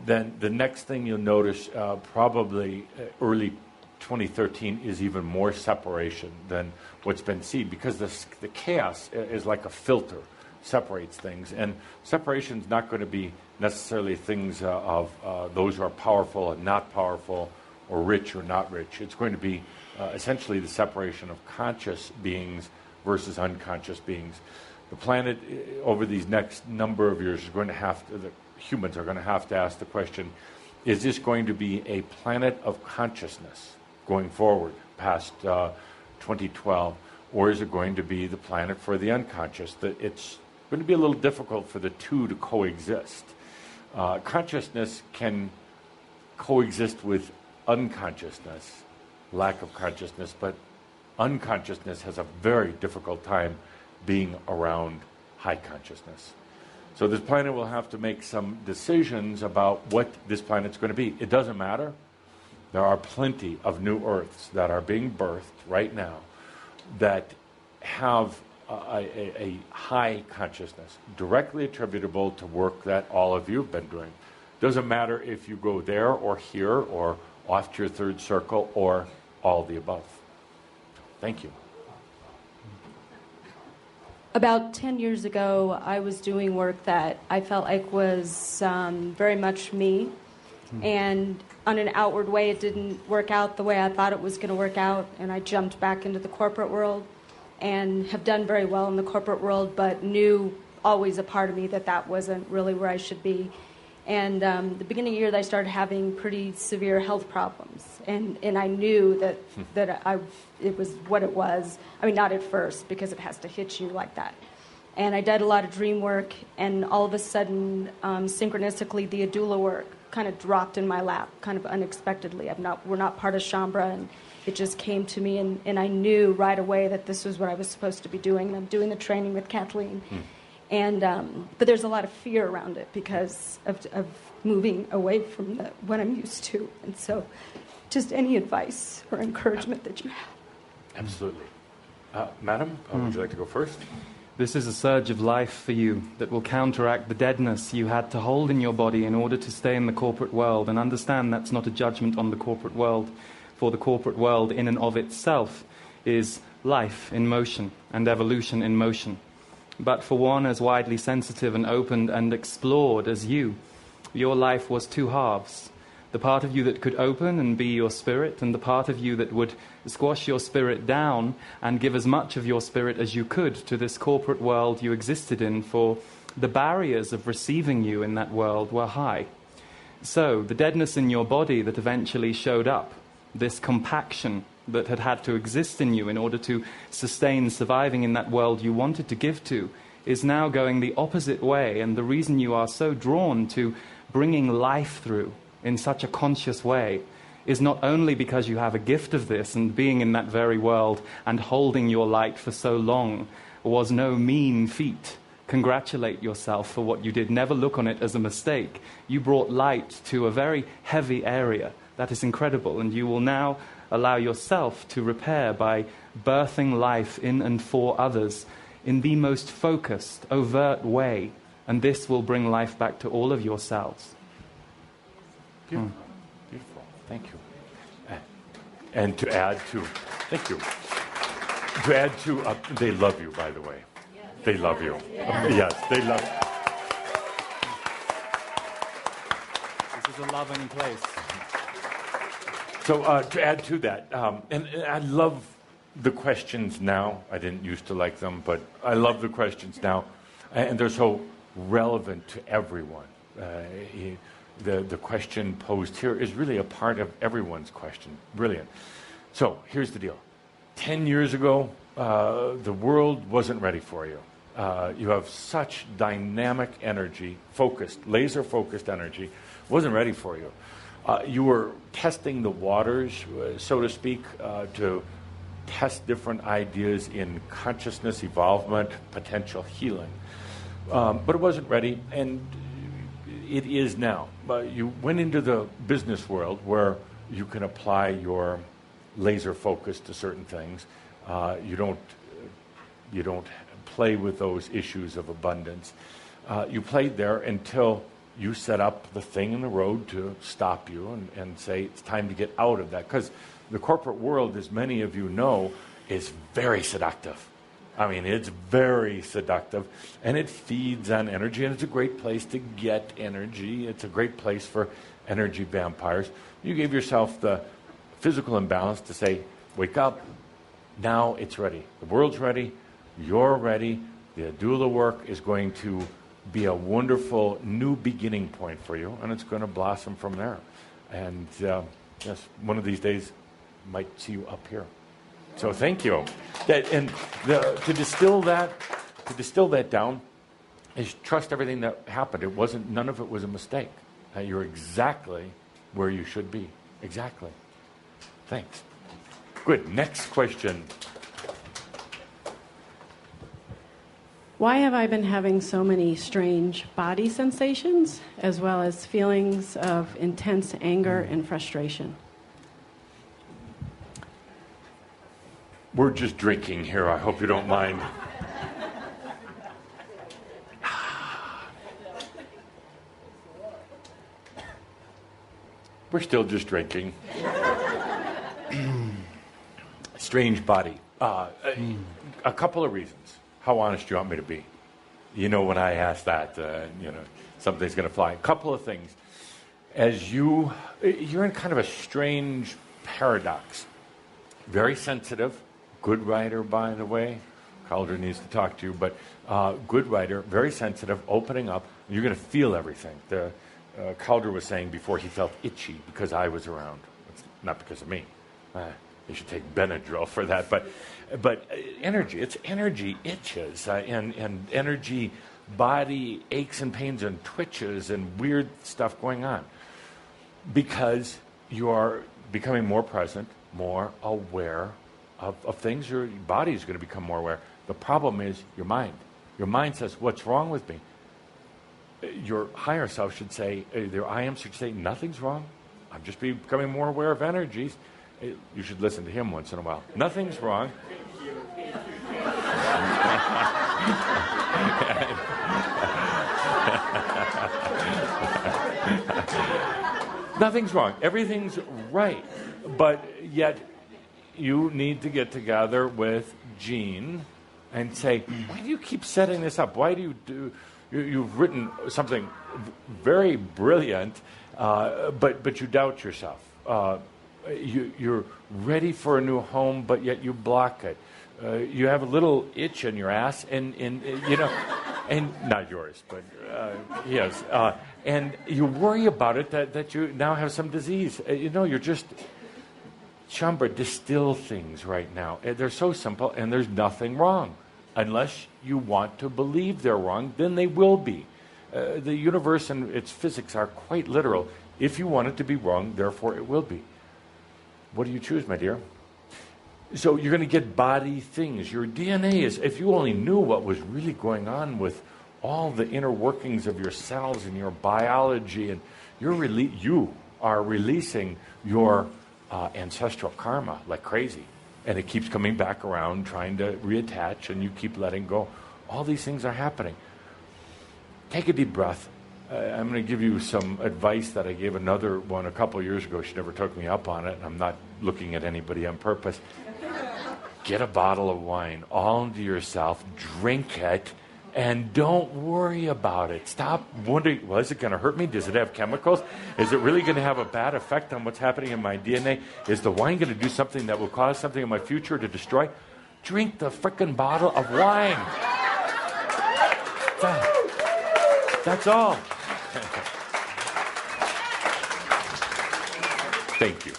Then the next thing you'll notice, probably early 2013, is even more separation than what's been seen, because the chaos is like a filter, separates things, and separation is not going to be necessarily things of those who are powerful and not powerful, or rich or not rich. It's going to be essentially the separation of conscious beings versus unconscious beings. The planet, over these next number of years, is going to the humans are going to have to ask the question, is this going to be a planet of consciousness going forward past 2012, or is it going to be the planet for the unconscious? It's going to be a little difficult for the two to coexist. Consciousness can coexist with unconsciousness, lack of consciousness, but unconsciousness has a very difficult time being around high consciousness. So this planet will have to make some decisions about what this planet's going to be. It doesn't matter. There are plenty of new Earths that are being birthed right now that have a high consciousness, directly attributable to work that all of you have been doing. Doesn't matter if you go there or here or off to your third circle or all the above. Thank you. About 10 years ago, I was doing work that I felt like was very much me. And on an outward way, it didn't work out the way I thought it was going to work out. And I jumped back into the corporate world and have done very well in the corporate world, but knew always a part of me that wasn't really where I should be. And the beginning of the year, I started having pretty severe health problems. And I knew that it was what it was. I mean, not at first, because it has to hit you like that. And I did a lot of dream work, and all of a sudden, synchronistically, the Adula work kind of dropped in my lap, kind of unexpectedly. We're not part of Shambra, and it just came to me, and I knew right away that this was what I was supposed to be doing. And I'm doing the training with Kathleen. And but there's a lot of fear around it because of moving away from what I'm used to. And so just any advice or encouragement that you have. Absolutely. Madam, would you like to go first? This is a surge of life for you that will counteract the deadness you had to hold in your body in order to stay in the corporate world. And understand that's not a judgment on the corporate world, for the corporate world in and of itself is life in motion and evolution in motion. But for one as widely sensitive and opened and explored as you, your life was two halves. The part of you that could open and be your spirit, and the part of you that would squash your spirit down and give as much of your spirit as you could to this corporate world you existed in, for the barriers of receiving you in that world were high. So the deadness in your body that eventually showed up, this compaction that had to exist in you in order to sustain surviving in that world you wanted to give to, is now going the opposite way. And the reason you are so drawn to bringing life through in such a conscious way is not only because you have a gift of this, and being in that very world and holding your light for so long was no mean feat. Congratulate yourself for what you did. Never look on it as a mistake. You brought light to a very heavy area. That is incredible. And you will now allow yourself to repair by birthing life in and for others in the most focused, overt way. And this will bring life back to all of yourselves. Beautiful. Beautiful. Thank you. And to add to, thank you. To add to, they love you, by the way. They love you. Yes, they love you. This is a loving place. So to add to that, and I love the questions now. I didn't used to like them, but I love the questions now. And they're so relevant to everyone. the question posed here is really a part of everyone's question. Brilliant. So here's the deal. 10 years ago, the world wasn't ready for you. You have such dynamic energy, focused, laser-focused energy, wasn't ready for you. You were testing the waters, so to speak, to test different ideas in consciousness, evolvement, potential healing. But it wasn't ready, and it is now. You went into the business world where you can apply your laser focus to certain things. You don't play with those issues of abundance. You played there until you set up the thing in the road to stop you and say it's time to get out of that. Because the corporate world, as many of you know, is very seductive. I mean, it's very seductive, and it feeds on energy, and it's a great place to get energy. It's a great place for energy vampires. You gave yourself the physical imbalance to say, wake up, now it's ready. The world's ready, you're ready. The doula work is going to be a wonderful new beginning point for you, and it's going to blossom from there. And yes, one of these days, might see you up here. So thank you. To distill that down is trust everything that happened. None of it was a mistake. You're exactly where you should be. Exactly. Thanks. Good. Next question. Why have I been having so many strange body sensations as well as feelings of intense anger and frustration? We're just drinking here. I hope you don't mind. We're still just drinking. Strange body. A couple of reasons. How honest do you want me to be? You know, when I ask that, something's going to fly. A couple of things. As you're in kind of a strange paradox. Very sensitive. Good writer, by the way. Calder needs to talk to you, but good writer, very sensitive, opening up. You're going to feel everything. Calder was saying before he felt itchy because I was around. It's not because of me. You should take Benadryl for that. But energy, it's energy itches and energy, body aches and pains and twitches and weird stuff going on. Because you are becoming more present, more aware of things. Your body is going to become more aware. The problem is your mind. Your mind says, what's wrong with me? Your higher self should say, your I am should say, nothing's wrong. I'm just becoming more aware of energies. You should listen to him once in a while. Nothing's wrong. Nothing's wrong. Everything's right. But yet, you need to get together with Jean and say, why do you keep setting this up? Why do you do... You've written something very brilliant, but you doubt yourself. You're ready for a new home, but yet you block it. You have a little itch in your ass, and not yours, but yes. And you worry about it that you now have some disease. You're just... Chumba, distill things right now. They're so simple, and there's nothing wrong. Unless you want to believe they're wrong, then they will be. The universe and its physics are quite literal. If you want it to be wrong, therefore it will be. What do you choose, my dear? So you're going to get body things. Your DNA is, if you only knew what was really going on with all the inner workings of your cells and your biology, and you are releasing your ancestral karma like crazy. And it keeps coming back around, trying to reattach, and you keep letting go. All these things are happening. Take a deep breath. I'm going to give you some advice that I gave another one a couple years ago. She never took me up on it, and I'm not looking at anybody on purpose. Get a bottle of wine all into yourself, drink it, and don't worry about it. Stop wondering, well, is it going to hurt me? Does it have chemicals? Is it really going to have a bad effect on what's happening in my DNA? Is the wine going to do something that will cause something in my future to destroy? Drink the frickin' bottle of wine. That's all. Thank you.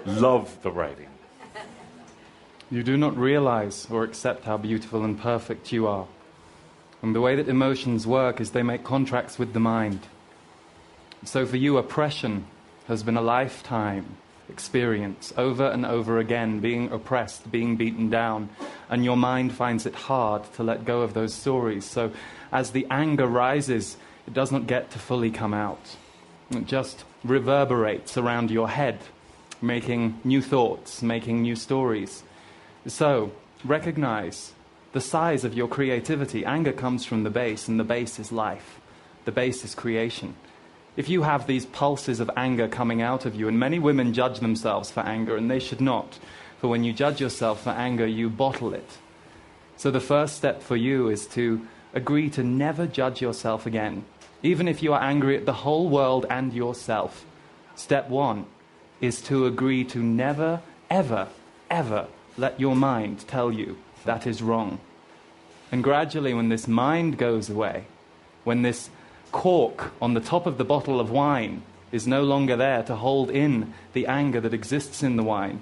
Love the writing. You do not realize or accept how beautiful and perfect you are. And the way that emotions work is they make contracts with the mind. So for you, oppression has been a lifetime experience, over and over again, being oppressed, being beaten down, and your mind finds it hard to let go of those stories. So as the anger rises, it does not get to fully come out. It just reverberates around your head, making new thoughts, making new stories. So recognize the size of your creativity. Anger comes from the base, and the base is life. The base is creation. If you have these pulses of anger coming out of you, and many women judge themselves for anger, and they should not, for when you judge yourself for anger, you bottle it. So the first step for you is to agree to never judge yourself again, even if you are angry at the whole world and yourself. Step one is to agree to never, ever, ever let your mind tell you that is wrong. And gradually, when this mind goes away, when this cork on the top of the bottle of wine is no longer there to hold in the anger that exists in the wine,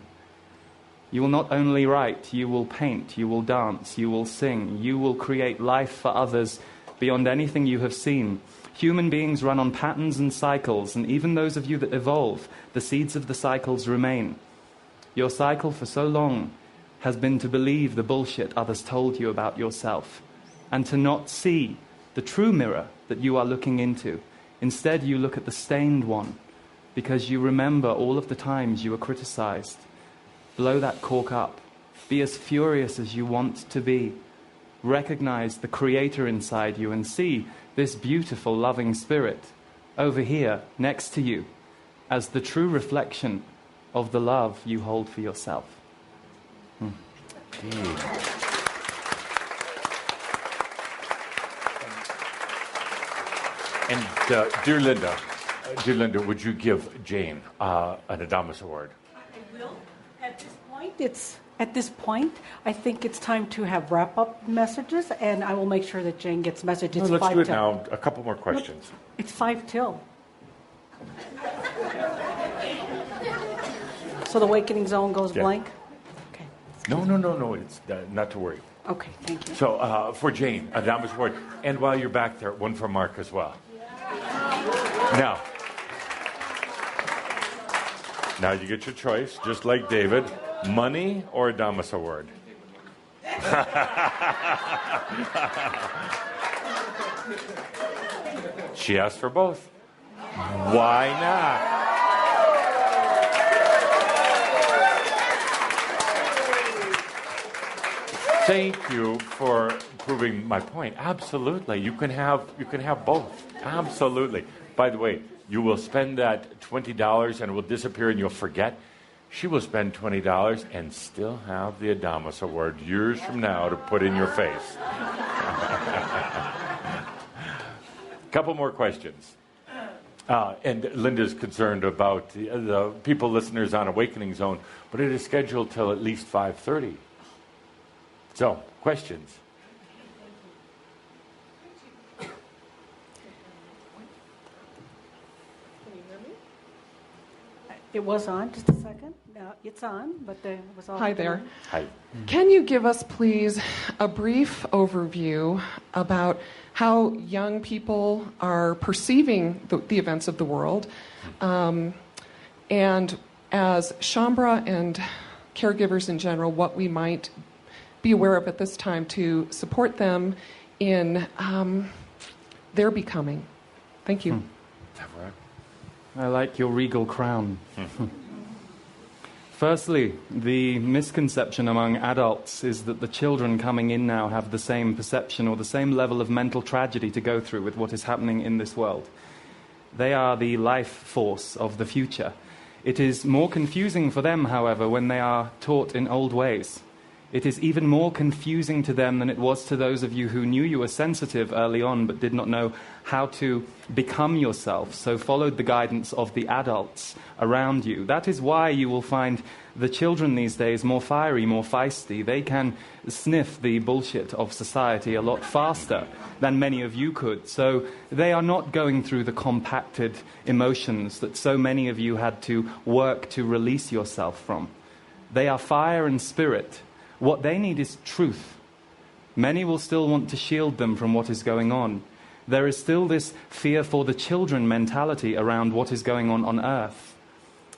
you will not only write, you will paint, you will dance, you will sing, you will create life for others beyond anything you have seen. Human beings run on patterns and cycles, and even those of you that evolve, the seeds of the cycles remain. Your cycle for so long has been to believe the bullshit others told you about yourself, and to not see the true mirror that you are looking into. Instead, you look at the stained one, because you remember all of the times you were criticized. Blow that cork up. Be as furious as you want to be. Recognize the creator inside you and see this beautiful, loving spirit over here next to you as the true reflection of the love you hold for yourself. And dear Linda, would you give Jane an Adamus Award? I will. At this point, I think it's time to have wrap-up messages, and I will make sure that Jane gets messages. No, let's do it now. A couple more questions. It's 5 till. So the awakening zone goes blank? Okay. No. It's not to worry. Okay, thank you. So for Jane, Adamus Award. And while you're back there, one for Mark as well. Now you get your choice, just like David. Money or Adamus Award? She asked for both. Why not? Thank you for proving my point. Absolutely. You can have both. Absolutely. By the way, you will spend that $20 and it will disappear and you'll forget. She will spend $20 and still have the Adamus Award years from now to put in your face. Couple more questions. And Linda's concerned about the people, listeners on Awakening Zone, but it is scheduled till at least 5:30. So, questions? It was on, just a second. It's on, but it was all. Hi there. Hi. Can you give us, please, a brief overview about how young people are perceiving the events of the world, and as Shambra and caregivers in general, what we might be aware of at this time to support them in their becoming? Thank you. I like your regal crown. Firstly, the misconception among adults is that the children coming in now have the same perception or the same level of mental tragedy to go through with what is happening in this world. They are the life force of the future. It is more confusing for them, however, when they are taught in old ways. It is even more confusing to them than it was to those of you who knew you were sensitive early on but did not know how to become yourself, so followed the guidance of the adults around you. That is why you will find the children these days more fiery, more feisty. They can sniff the bullshit of society a lot faster than many of you could. So they are not going through the compacted emotions that so many of you had to work to release yourself from. They are fire and spirit. What they need is truth. Many will still want to shield them from what is going on. There is still this fear for the children mentality around what is going on earth.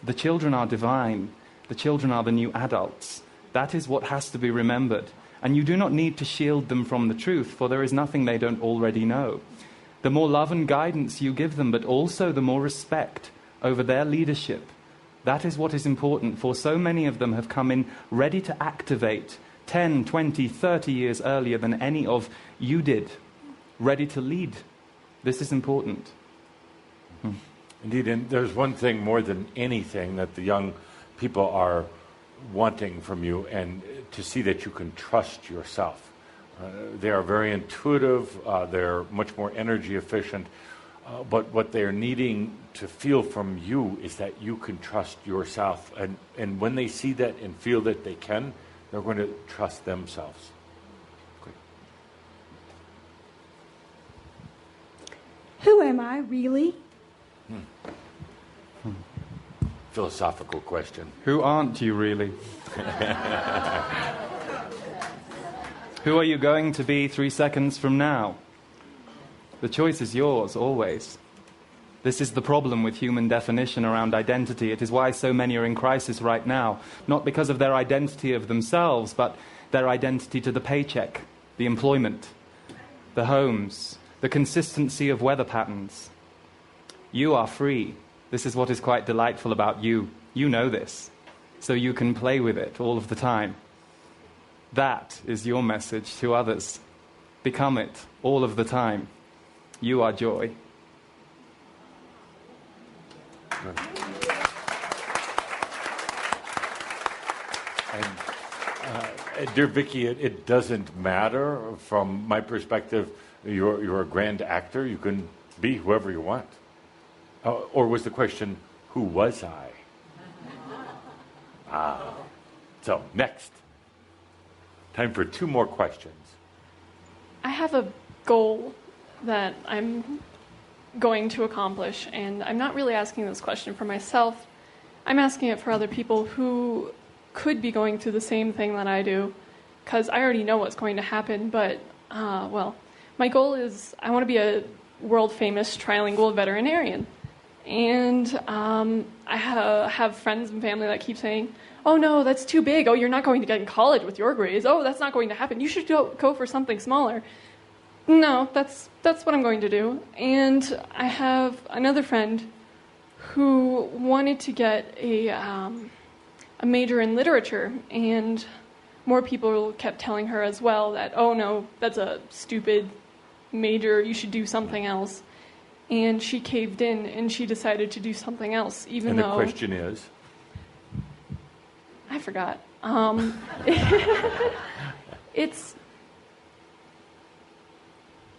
The children are divine. The children are the new adults. That is what has to be remembered. And you do not need to shield them from the truth, for there is nothing they don't already know. The more love and guidance you give them, but also the more respect over their leadership, that is what is important, for so many of them have come in ready to activate 10, 20, 30 years earlier than any of you did, ready to lead. This is important. Indeed, and there's one thing more than anything that the young people are wanting from you, and to see that you can trust yourself. They are very intuitive, they're much more energy efficient, but what they're needing to feel from you is that you can trust yourself. And when they see that and feel that they can, they're going to trust themselves. Okay. Who am I, really? Philosophical question. Who aren't you really? Who are you going to be 3 seconds from now? The choice is yours, always. This is the problem with human definition around identity. It is why so many are in crisis right now. Not because of their identity of themselves, but their identity to the paycheck, the employment, the homes, the consistency of weather patterns. You are free. This is what is quite delightful about you. You know this, so you can play with it all of the time. That is your message to others. Become it all of the time. You are joy. And dear Vicky, it doesn't matter from my perspective. You're a grand actor. You can be whoever you want. Or was the question, who was I? So, next. Time for 2 more questions. I have a goal that I'm going to accomplish, and I'm not really asking this question for myself. I'm asking it for other people who could be going through the same thing that I do, because I already know what's going to happen, but, my goal is I want to be a world-famous trilingual veterinarian. And I have friends and family that keep saying, oh, no, that's too big. Oh, you're not going to get in college with your grades. Oh, that's not going to happen. You should go for something smaller. No, that's what I'm going to do. And I have another friend who wanted to get a major in literature, and more people kept telling her as well that, oh, no, that's a stupid major. You should do something else. And she caved in, and she decided to do something else, even though... And the question is? I forgot. It's...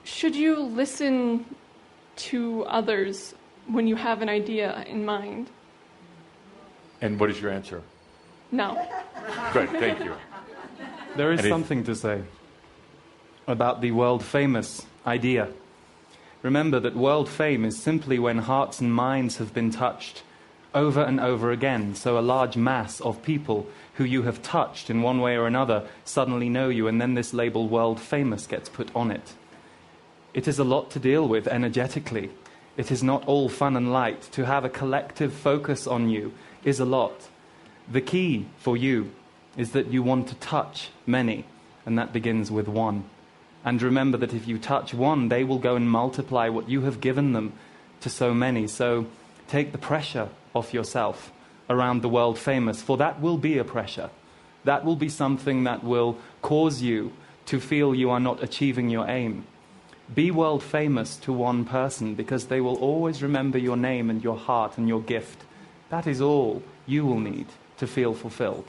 Should you listen to others when you have an idea in mind? And what is your answer? No. Good, thank you. There is something to say about the world-famous idea. Remember that world fame is simply when hearts and minds have been touched over and over again. So a large mass of people who you have touched in one way or another suddenly know you, and then this label world famous gets put on it. It is a lot to deal with energetically. It is not all fun and light. To have a collective focus on you is a lot. The key for you is that you want to touch many, and that begins with one. And remember that if you touch one, they will go and multiply what you have given them to so many. So take the pressure off yourself around the world famous, for that will be a pressure. That will be something that will cause you to feel you are not achieving your aim. Be world famous to one person, because they will always remember your name and your heart and your gift. That is all you will need to feel fulfilled.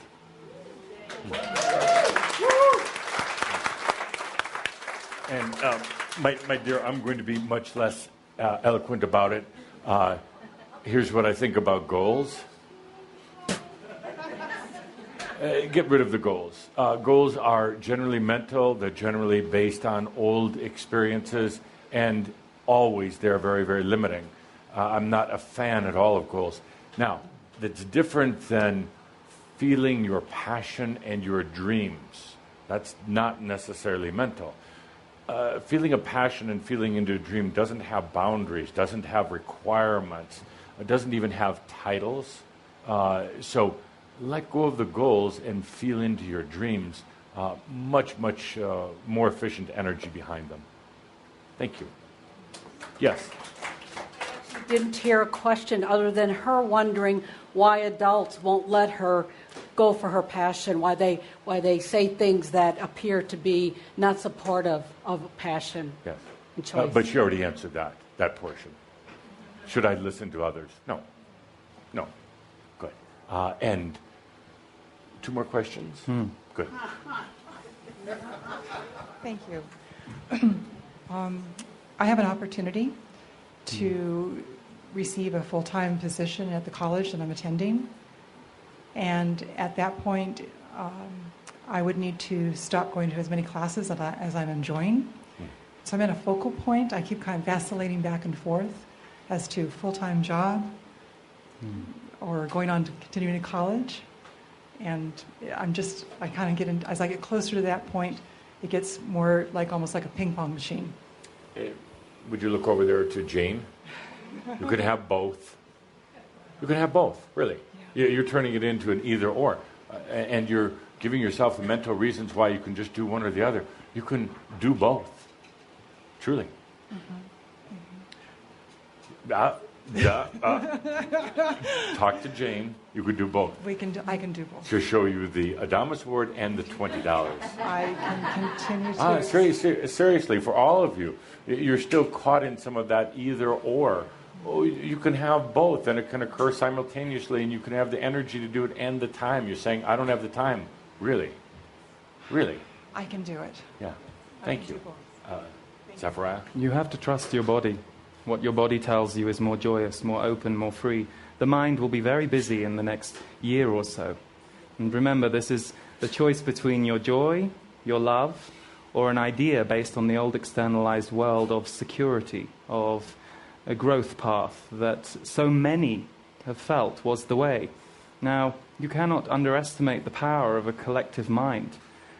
And my dear, I'm going to be much less eloquent about it. Here's what I think about goals. Get rid of the goals. Goals are generally mental. They're generally based on old experiences, and always they're very, very limiting. I'm not a fan at all of goals. Now, that's different than feeling your passion and your dreams. That's not necessarily mental. Feeling a passion and feeling into a dream doesn't have boundaries, doesn't have requirements, it doesn't even have titles. So let go of the goals and feel into your dreams. Much more efficient energy behind them. Thank you. Yes? Didn't hear a question other than her wondering why adults won't let her go for her passion, why they say things that appear to be not supportive of passion. Yes. And choice. But she already answered that portion. Should I listen to others? No. Good. And 2 more questions? Good. Thank you. I have an opportunity to receive a full-time position at the college that I'm attending. And at that point, I would need to stop going to as many classes as I'm enjoying. So I'm at a focal point. I keep kind of vacillating back and forth as to full-time job or going on to continuing to college. And I kind of get in, as I get closer to that point, it gets more like almost like a ping pong machine. Would you look over there to Jane? You could have both. You can have both, really. Yeah. You're turning it into an either or. And you're giving yourself the mental reasons why you can just do one or the other. You can do both. Truly. Talk to Jane. You could do both. I can do both. She'll show you the Adamus Award and the $20. I can continue to... Seriously, for all of you, you're still caught in some of that either or. Oh, you can have both, and it can occur simultaneously, and you can have the energy to do it and the time. You're saying, I don't have the time. Really? I can do it. Yeah. Thank you. Zephyriah? You have to trust your body. What your body tells you is more joyous, more open, more free. The mind will be very busy in the next year or so. And remember, this is the choice between your joy, your love, or an idea based on the old externalized world of security, of a growth path that so many have felt was the way. Now, you cannot underestimate the power of a collective mind.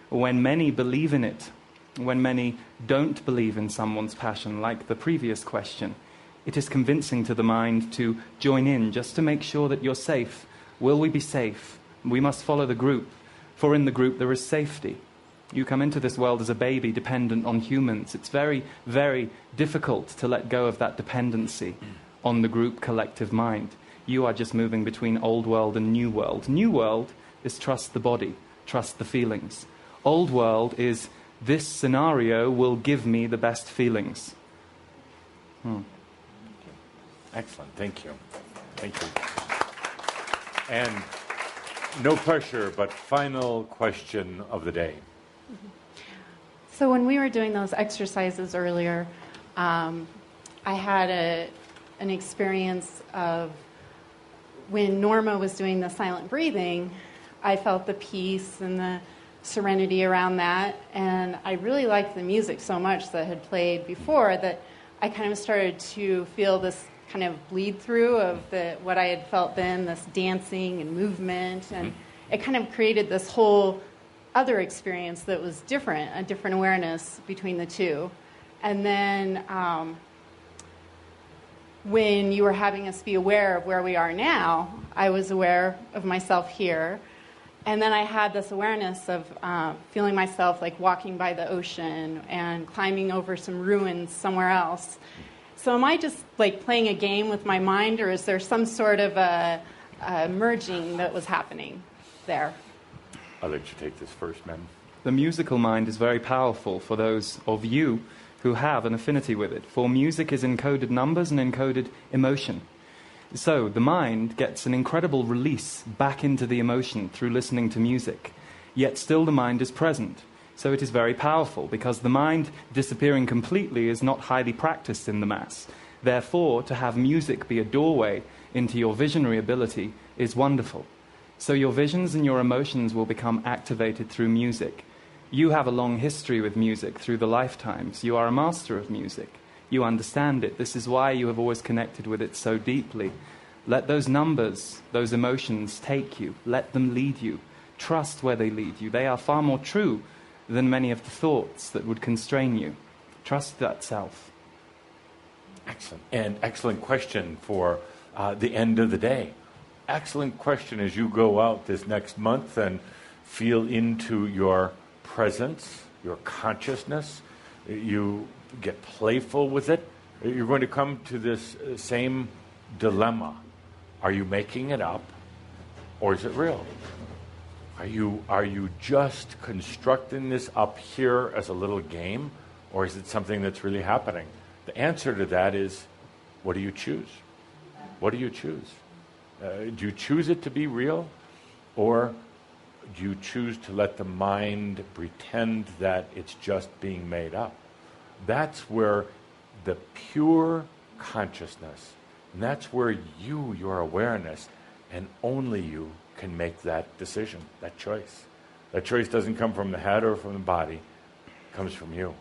When many believe in it, when many don't believe in someone's passion, like the previous question, it is convincing to the mind to join in just to make sure that you're safe. Will we be safe? We must follow the group, for in the group there is safety. You come into this world as a baby dependent on humans. It's very, very difficult to let go of that dependency on the group collective mind. You are just moving between old world and new world. New world is trust the body, trust the feelings. Old world is this scenario will give me the best feelings. Excellent. Thank you. And no pressure, but final question of the day. So when we were doing those exercises earlier, I had an experience of when Norma was doing the silent breathing, I felt the peace and the serenity around that, and I really liked the music so much that had played before that I kind of started to feel this kind of bleed through of what I had felt then, this dancing and movement, and it kind of created this whole other experience that was different, a different awareness between the two. And then when you were having us be aware of where we are now, I was aware of myself here. And then I had this awareness of feeling myself like walking by the ocean and climbing over some ruins somewhere else. So am I just like playing a game with my mind, or is there some sort of a merging that was happening there? I'll let you take this first, ma'am. The musical mind is very powerful for those of you who have an affinity with it. For music is encoded numbers and encoded emotion. So the mind gets an incredible release back into the emotion through listening to music. Yet still the mind is present. So it is very powerful, because the mind disappearing completely is not highly practiced in the mass. Therefore, to have music be a doorway into your visionary ability is wonderful. So your visions and your emotions will become activated through music. You have a long history with music through the lifetimes. You are a master of music. You understand it. This is why you have always connected with it so deeply. Let those numbers, those emotions take you. Let them lead you. Trust where they lead you. They are far more true than many of the thoughts that would constrain you. Trust that self. Excellent. And excellent question for the end of the day. Excellent question as you go out this next month and feel into your presence, your consciousness. You get playful with it. You're going to come to this same dilemma. Are you making it up, or is it real? Are you just constructing this up here as a little game, or is it something that's really happening? The answer to that is, what do you choose? What do you choose? Do you choose it to be real, or do you choose to let the mind pretend that it's just being made up? That's where the pure consciousness, and that's where your awareness, and only you can make that decision, that choice. That choice doesn't come from the head or from the body, it comes from you.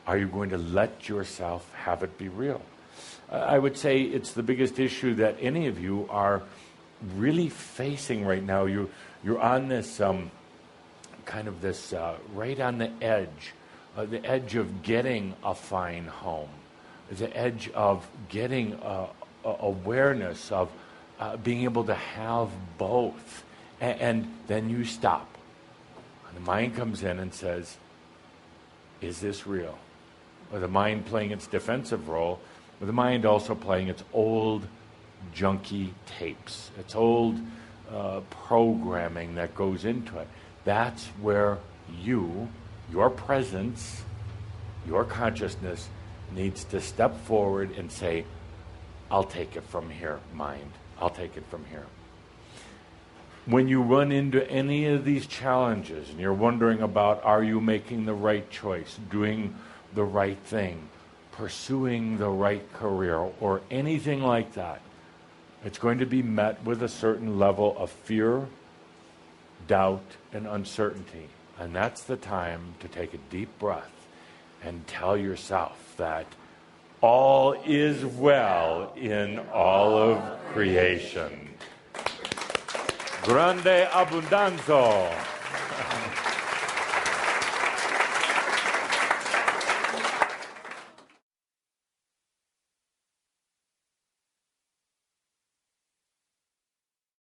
Are you going to let yourself have it be real? I would say it's the biggest issue that any of you are really facing right now. You're on this kind of this right on the edge of getting a fine home, the edge of getting awareness of being able to have both. And then you stop. And the mind comes in and says, is this real? Or the mind playing its defensive role, or the mind also playing its old junky tapes, its old programming that goes into it. That's where your presence, your consciousness needs to step forward and say, I'll take it from here, mind. I'll take it from here. When you run into any of these challenges and you're wondering about, are you making the right choice, doing the right thing, pursuing the right career, or anything like that, it's going to be met with a certain level of fear, doubt, and uncertainty. And that's the time to take a deep breath and tell yourself that all is well in all of creation. Grande abundanza.